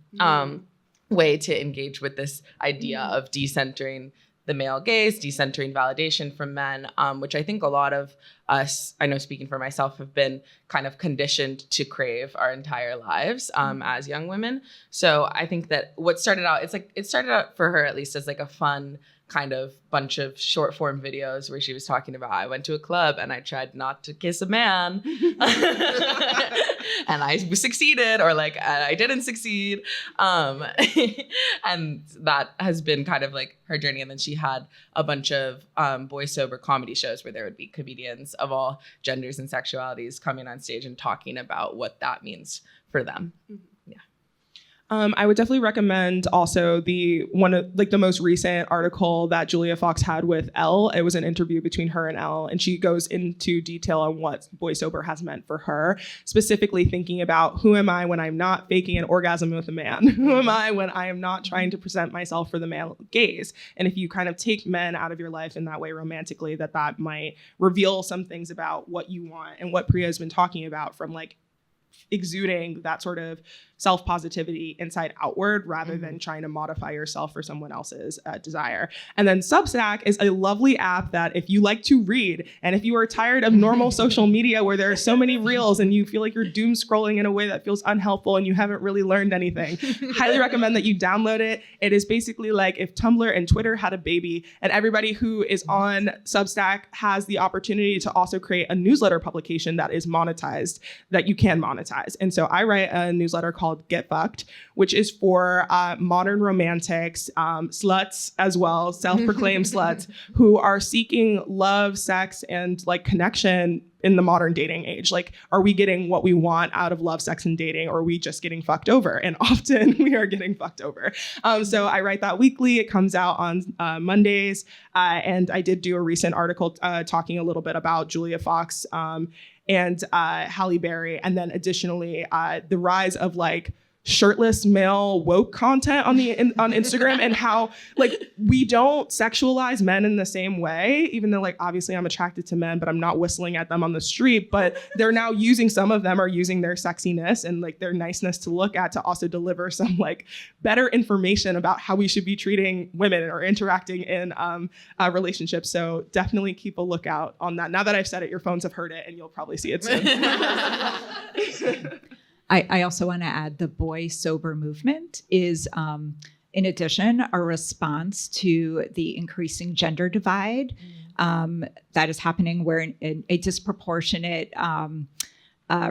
way to engage with this idea of decentering the male gaze, decentering validation from men, which I think a lot of us, I know speaking for myself, have been kind of conditioned to crave our entire lives as young women. So I think that it started out for her, at least, as like a fun kind of bunch of short form videos where she was talking about, I went to a club and I tried not to kiss a man and I succeeded, or like I didn't succeed. And that has been kind of like her journey. And then she had a bunch of boy sober comedy shows where there would be comedians of all genders and sexualities coming on stage and talking about what that means for them. I would definitely recommend also the most recent article that Julia Fox had with Elle. It was an interview between her and Elle, and she goes into detail on what boy sober has meant for her, specifically thinking about who am I when I'm not faking an orgasm with a man? Who am I when I am not trying to present myself for the male gaze? And if you kind of take men out of your life in that way romantically, that might reveal some things about what you want, and what Priya has been talking about, from like exuding that sort of self-positivity inside outward rather than trying to modify yourself for someone else's desire. And then Substack is a lovely app that if you like to read, and if you are tired of normal social media where there are so many reels and you feel like you're doom scrolling in a way that feels unhelpful and you haven't really learned anything, highly recommend that you download it. It is basically like if Tumblr and Twitter had a baby, and everybody who is on Substack has the opportunity to also create a newsletter publication that is monetized, that you can monetize. And so I write a newsletter called Get Fucked, which is for modern romantics, sluts as well, self-proclaimed sluts who are seeking love, sex, and like connection in the modern dating age. Like, are we getting what we want out of love, sex, and dating, or are we just getting fucked over? And often we are getting fucked over. So I write that weekly. It comes out on Mondays. And I did do a recent article talking a little bit about Julia Fox and Halle Berry. And then additionally, the rise of like shirtless male woke content on Instagram, and how like we don't sexualize men in the same way, even though like obviously I'm attracted to men, but I'm not whistling at them on the street. But they're now some of them are using their sexiness and like their niceness to look at to also deliver some like better information about how we should be treating women or interacting in relationships. So definitely keep a lookout on that. Now that I've said it, your phones have heard it, and you'll probably see it soon. I also want to add the boy sober movement is, in addition, a response to the increasing gender divide that is happening, where a disproportionate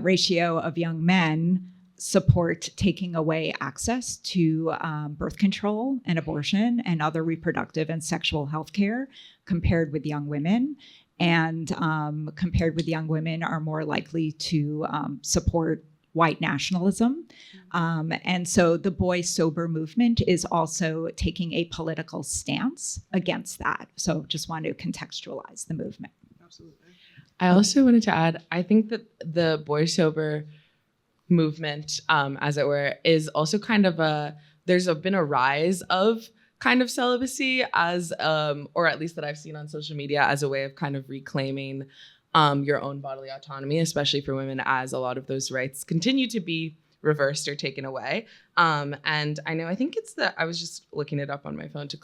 ratio of young men support taking away access to birth control and abortion and other reproductive and sexual health care compared with young women. And compared with young women are more likely to support white nationalism. And so the boy sober movement is also taking a political stance against that. So just want to contextualize the movement. Absolutely. I also wanted to add, I think that the boy sober movement, as it were, is also kind of there's been a rise of kind of celibacy as, or at least that I've seen on social media, as a way of kind of reclaiming your own bodily autonomy, especially for women, as a lot of those rights continue to be reversed or taken away. And I think it's I was just looking it up on my phone to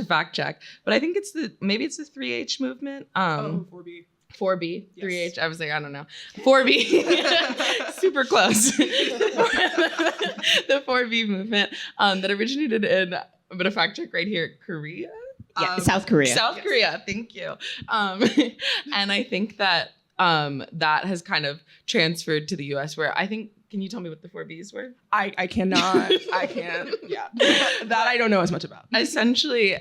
fact check, but I think it's maybe it's the 3H movement. 4B. 4B, Yes. 3H. I was like, I don't know. 4B, super close. The 4B movement that originated in, I'm going to fact check right here, Korea? Yeah, South Korea. South Korea, thank you. And I think that that has kind of transferred to the US, where I think Can you tell me what the 4 Bs were? I cannot. I can't. Yeah. That I don't know as much about. Essentially,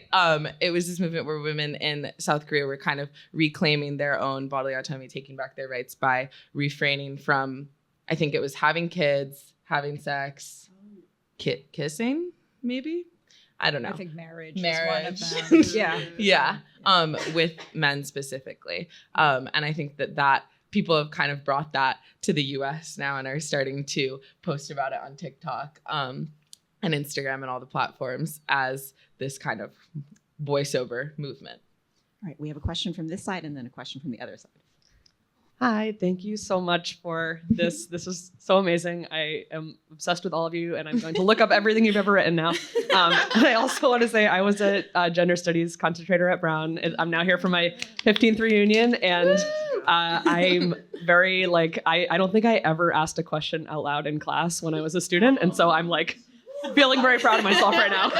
it was this movement where women in South Korea were kind of reclaiming their own bodily autonomy, taking back their rights by refraining from, I think it was having kids, having sex, kissing, maybe? I don't know. I think marriage. Marriage. Was one of them. Yeah. Yeah, with men specifically. And I think that people have kind of brought that to the US now and are starting to post about it on TikTok and Instagram and all the platforms as this kind of voiceover movement. All right, we have a question from this side and then a question from the other side. Hi, thank you so much for this. This was so amazing. I am obsessed with all of you, and I'm going to look up everything you've ever written now. And I also want to say I was a gender studies concentrator at Brown. I'm now here for my 15th reunion, and I'm very I don't think I ever asked a question out loud in class when I was a student, and so I'm feeling very proud of myself right now.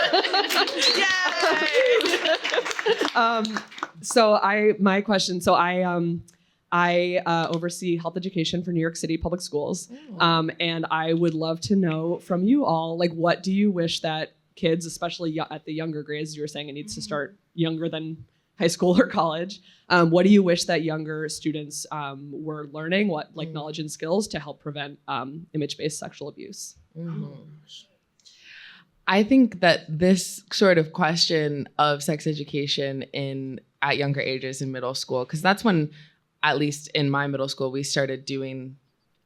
I oversee health education for New York City public schools. And I would love to know from you all, what do you wish that kids, especially at the younger grades, you were saying it needs to start younger than high school or college. What do you wish that younger students were learning? What knowledge and skills to help prevent image-based sexual abuse? Mm-hmm. I think that this sort of question of sex education at younger ages in middle school, because that's when, at least in my middle school, we started doing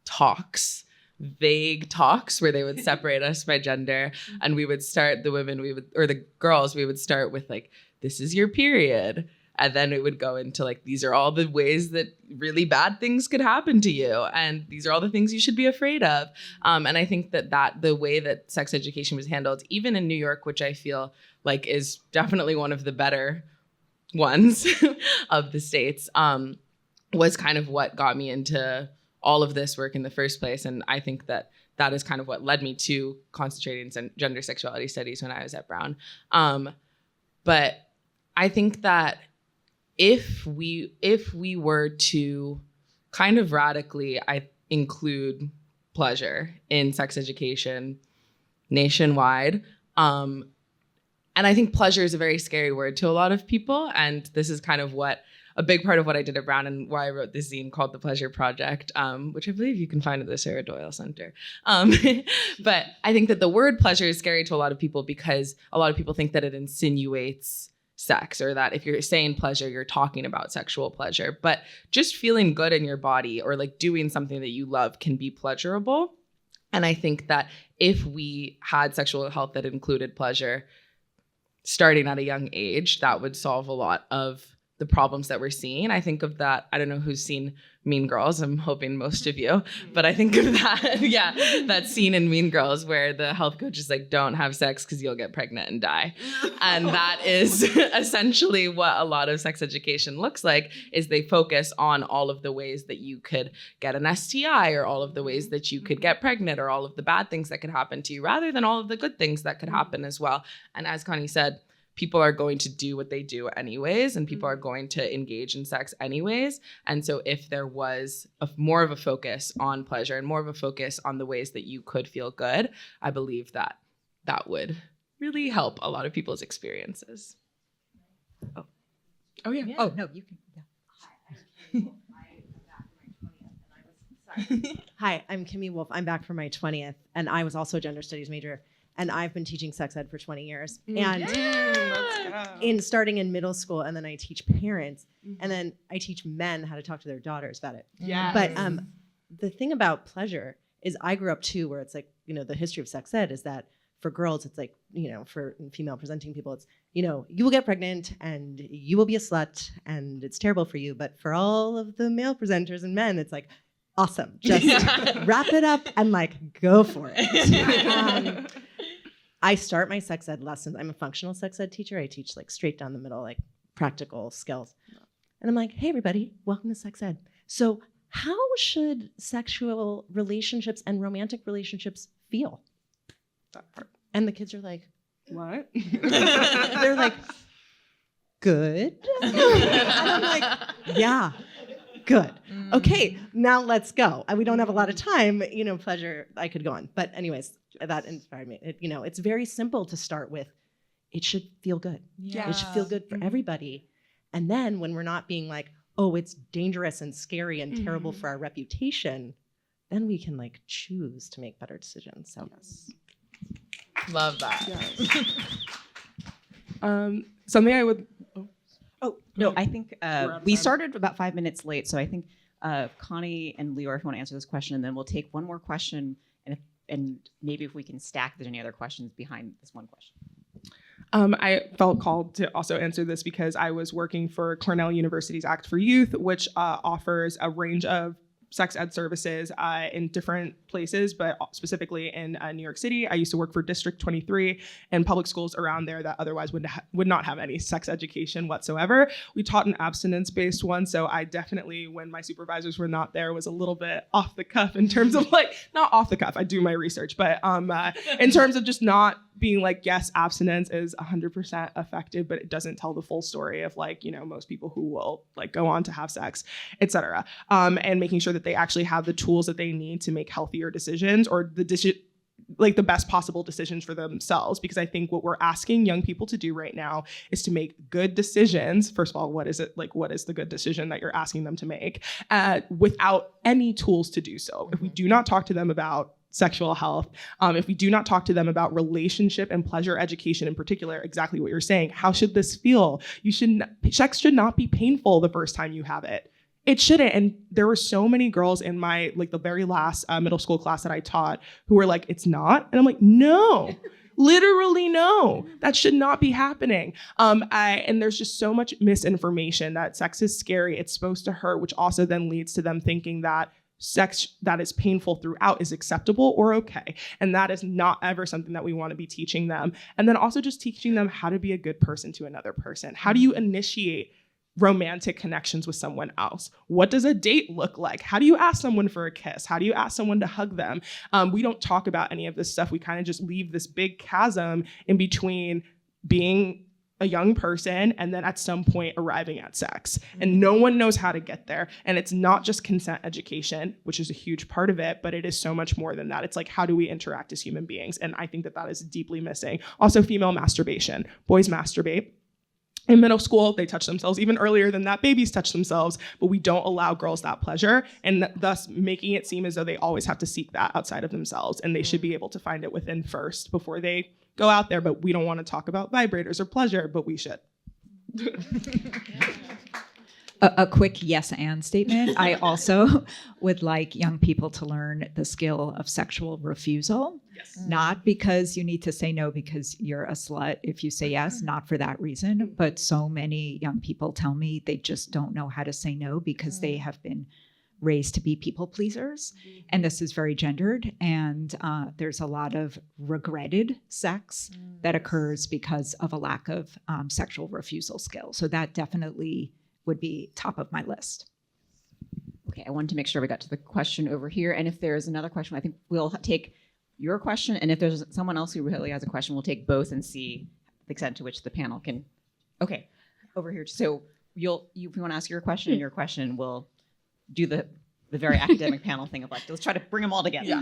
talks, vague talks where they would separate us by gender. And we would start the girls, we would start with this is your period. And then it would go into these are all the ways that really bad things could happen to you. And these are all the things you should be afraid of. And I think that the way that sex education was handled, even in New York, which I feel is definitely one of the better ones of the states, was kind of what got me into all of this work in the first place. And I think that is kind of what led me to concentrating in gender sexuality studies when I was at Brown. But I think that if we were to kind of radically include pleasure in sex education nationwide, and I think pleasure is a very scary word to a lot of people. And this is kind of a big part of what I did at Brown and why I wrote this zine called The Pleasure Project, which I believe you can find at the Sarah Doyle Center. But I think that the word pleasure is scary to a lot of people because a lot of people think that it insinuates sex, or that if you're saying pleasure, you're talking about sexual pleasure. But just feeling good in your body or doing something that you love can be pleasurable. And I think that if we had sexual health that included pleasure starting at a young age, that would solve a lot of the problems that we're seeing. I think of that, I don't know who's seen Mean Girls, I'm hoping most of you, but I think of that scene in Mean Girls where the health coach is don't have sex because you'll get pregnant and die. And that is essentially what a lot of sex education looks like, is they focus on all of the ways that you could get an STI, or all of the ways that you could get pregnant, or all of the bad things that could happen to you, rather than all of the good things that could happen as well. And as Connie said, people are going to do what they do anyways, and people are going to engage in sex anyways. And so if there was more of a focus on pleasure and more of a focus on the ways that you could feel good, I believe that would really help a lot of people's experiences. Oh yeah. Oh, no, you can. Yeah. Hi, I'm Kimmy Wolf. I'm back for my 20th, and I was also a gender studies major, and I've been teaching sex ed for 20 years. And starting in middle school, and then I teach parents, and then I teach men how to talk to their daughters about it. Yeah. But the thing about pleasure is I grew up too, where it's the history of sex ed is that for girls, it's for female presenting people, it's, you will get pregnant and you will be a slut and it's terrible for you. But for all of the male presenters and men, it's awesome. Just wrap it up and go for it. I start my sex ed lessons. I'm a functional sex ed teacher. I teach straight down the middle, practical skills. And I'm like, hey, everybody, welcome to sex ed. So how should sexual relationships and romantic relationships feel? That part. And the kids are like, What? they're like, good. And I'm like, yeah, good. Okay, now let's go. And we don't have a lot of time, pleasure, I could go on. But anyways, that inspired me. It's very simple to start with. It should feel good. Yeah. It should feel good for everybody. And then when we're not being like, oh, it's dangerous and scary and terrible for our reputation, then we can like choose to make better decisions. So Love that. Something I would. Oh, no, I think out of we time. started about 5 minutes late. So I think Connie and Leora, if you want to answer this question, and then we'll take one more question. And maybe if we can stack, if there's any other questions behind this one question. I felt called to also answer this because I was working for Cornell University's Act for Youth, which offers a range of sex ed services in different places, but specifically in New York City. I used to work for District 23 and public schools around there that otherwise would not have any sex education whatsoever. We taught an abstinence-based one, so I definitely, when my supervisors were not there, was a little bit off the cuff in terms of not off the cuff, I do my research, but in terms of just not being like, yes, abstinence is 100% effective, but it doesn't tell the full story of most people who will go on to have sex, etc. And making sure that they actually have the tools that they need to make healthier decisions or the best possible decisions for themselves. Because I think what we're asking young people to do right now is to make good decisions. First of all, what is it? What is the good decision that you're asking them to make without any tools to do so? If we do not talk to them about sexual health, if we do not talk to them about relationship and pleasure education in particular, exactly what you're saying, how should this feel? Sex should not be painful the first time you have it. It shouldn't. And there were so many girls in my, the very last middle school class that I taught who were like, it's not. And I'm like, no, literally no, that should not be happening. And there's just so much misinformation that sex is scary. It's supposed to hurt, which also then leads to them thinking that sex that is painful throughout is acceptable or okay. And that is not ever something that we want to be teaching them. And then also just teaching them how to be a good person to another person. How do you initiate romantic connections with someone else? What does a date look like? How do you ask someone for a kiss? How do you ask someone to hug them? We don't talk about any of this stuff. We kind of just leave this big chasm in between being a young person and then at some point arriving at sex. And no one knows how to get there. And it's not just consent education, which is a huge part of it, but it is so much more than that. It's like, how do we interact as human beings? And I think that is deeply missing. Also, female masturbation. Boys masturbate. In middle school, they touch themselves even earlier than that. Babies touch themselves, but we don't allow girls that pleasure, and thus making it seem as though they always have to seek that outside of themselves, and they should be able to find it within first before they go out there. But we don't want to talk about vibrators or pleasure, but we should. A quick yes and statement. I also would like young people to learn the skill of sexual refusal. Yes. Not because you need to say no because you're a slut if you say yes, not for that reason. But so many young people tell me they just don't know how to say no because they have been raised to be people pleasers. And this is very gendered. And there's a lot of regretted sex that occurs because of a lack of sexual refusal skill. So that definitely would be top of my list. Okay, I wanted to make sure we got to the question over here. And if there's another question, I think we'll take your question. And if there's someone else who really has a question, we'll take both and see the extent to which the panel can. Okay, over here. So if you want to ask your question, we'll do the very academic panel thing of let's try to bring them all together.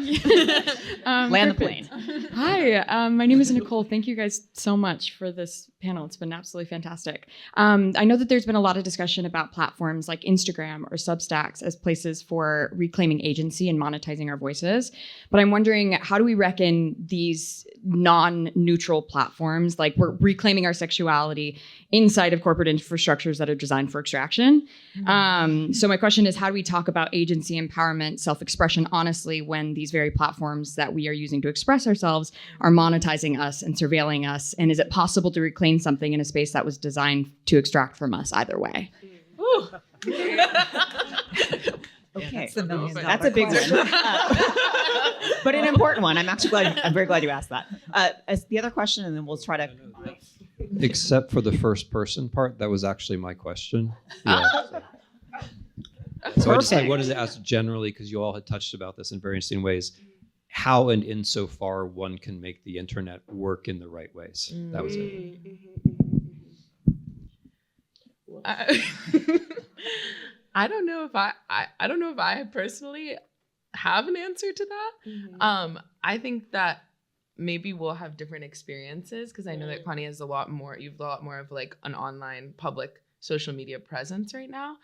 Land the plane. Hi, my name is Nicole. Thank you guys so much for this panel. It's been absolutely fantastic. I know that there's been a lot of discussion about platforms like Instagram or Substacks as places for reclaiming agency and monetizing our voices. But I'm wondering, how do we reckon these non-neutral platforms, like we're reclaiming our sexuality inside of corporate infrastructures that are designed for extraction? So my question is, how do we talk about agency, empowerment, self-expression honestly when these very platforms that we are using to express ourselves are monetizing us and surveilling us? And is it possible to reclaim something in a space that was designed to extract from us either way? Okay, That's $1 million that's a big one, but an important one. I'm very glad you asked that. As the other question, and then we'll try to. Except for the first person part, that was actually my question. Yeah. So I wanted to ask generally, because you all had touched about this in very interesting ways, how and insofar one can make the internet work in the right ways. That was it. I don't know if I don't know if I personally have an answer to that. I think that maybe we'll have different experiences because I know that Connie has you've a lot more of like an online public social media presence right now.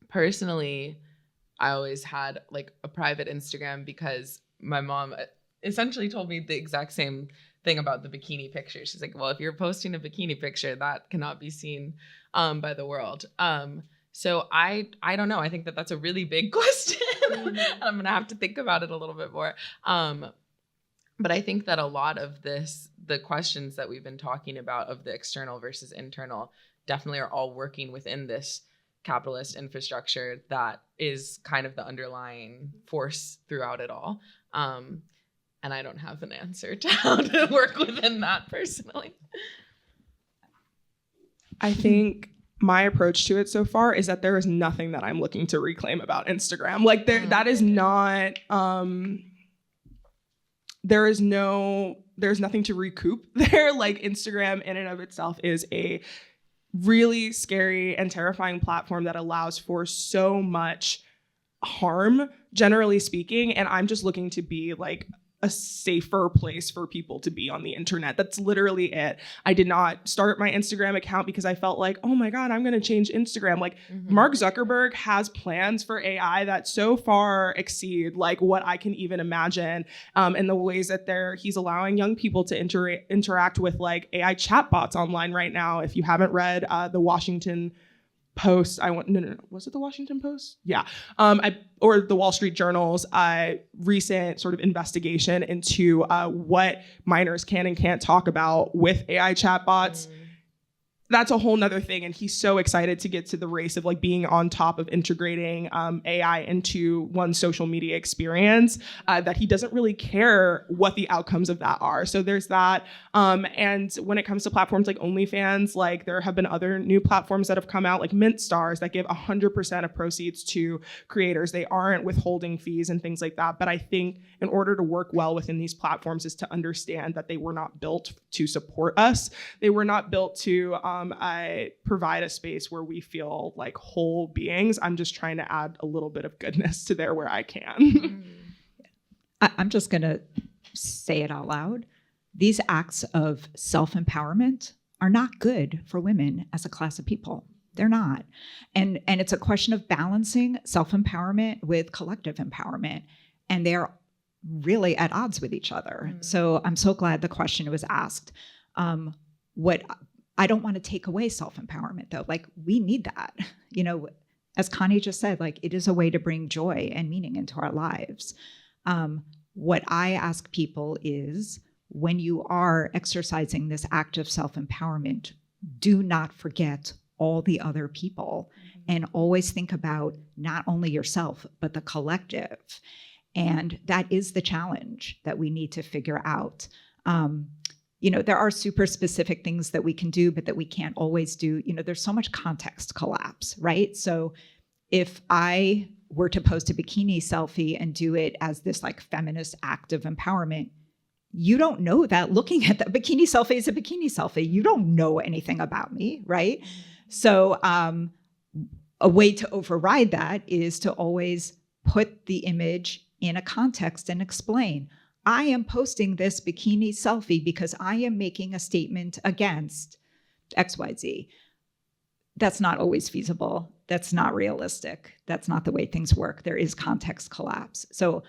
Personally, I always had like a private Instagram because my mom essentially told me the exact same thing about the bikini picture. She's like, well, if you're posting a bikini picture, that cannot be seen by the world. So I don't know. I think that that's a really big question. And I'm going to have to think about it a little bit more. But I think that a lot of the questions that we've been talking about of the external versus internal definitely are all working within this capitalist infrastructure that is kind of the underlying force throughout it all. And I don't have an answer to how to work within that personally. I think my approach to it so far is that there is nothing that I'm looking to reclaim about Instagram. Like that is not, there's nothing to recoup there. Like Instagram in and of itself is a really scary and terrifying platform that allows for so much harm, generally speaking. And I'm just looking to be like a safer place for people to be on the internet. That's literally it. I did not start my Instagram account because I felt like, oh my God, I'm going to change Instagram. Like Mark Zuckerberg has plans for AI that so far exceed like what I can even imagine, in the ways that he's allowing young people to interact with like AI chatbots online right now. If you haven't read the Washington Post, was it the Washington Post? Yeah. Or the Wall Street Journal's recent sort of investigation into what minors can and can't talk about with AI chatbots. That's a whole nother thing. And he's so excited to get to the race of like being on top of integrating AI into one's social media experience, that he doesn't really care what the outcomes of that are. So there's that. And when it comes to platforms like OnlyFans, like there have been other new platforms that have come out like Mint Stars that give 100% of proceeds to creators. They aren't withholding fees and things like that. But I think in order to work well within these platforms is to understand that they were not built to support us. They were not built to I provide a space where we feel like whole beings. I'm just trying to add a little bit of goodness to there where I can. I'm just going to say it out loud. These acts of self-empowerment are not good for women as a class of people. They're not. And it's a question of balancing self-empowerment with collective empowerment. And they're really at odds with each other. So I'm so glad the question was asked. I don't want to take away self-empowerment though. Like we need that, as Connie just said, like it is a way to bring joy and meaning into our lives. What I ask people is when you are exercising this act of self-empowerment, do not forget all the other people and always think about not only yourself, but the collective. And that is the challenge that we need to figure out. There are super specific things that we can do, but that we can't always do. There's so much context collapse, right? So if I were to post a bikini selfie and do it as this like feminist act of empowerment, you don't know that looking at the bikini selfie is a bikini selfie. You don't know anything about me, right? So a way to override that is to always put the image in a context and explain, I am posting this bikini selfie because I am making a statement against XYZ. That's not always feasible. That's not realistic. That's not the way things work. There is context collapse. So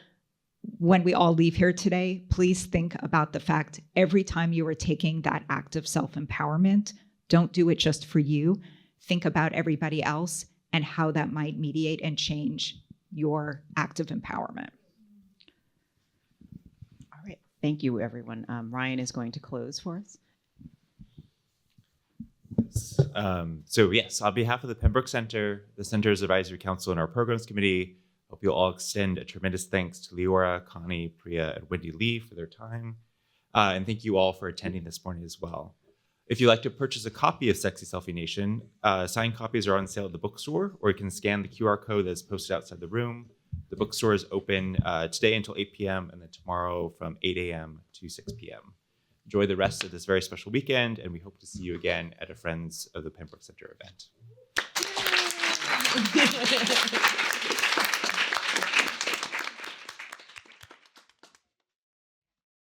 when we all leave here today, please think about the fact every time you are taking that act of self-empowerment, don't do it just for you. Think about everybody else and how that might mediate and change your act of empowerment. Thank you, everyone. Ryan is going to close for us. Yes, on behalf of the Pembroke Center, the Center's Advisory Council, and our Programs Committee, hope you'll all extend a tremendous thanks to Leora, Connie, Priya, and Wendy Lee for their time. And thank you all for attending this morning as well. If you'd like to purchase a copy of Sexy Selfie Nation, signed copies are on sale at the bookstore, or you can scan the QR code that's posted outside the room. The bookstore is open today until 8 p.m. and then tomorrow from 8 a.m. to 6 p.m. Enjoy the rest of this very special weekend, and we hope to see you again at a Friends of the Pembroke Center event.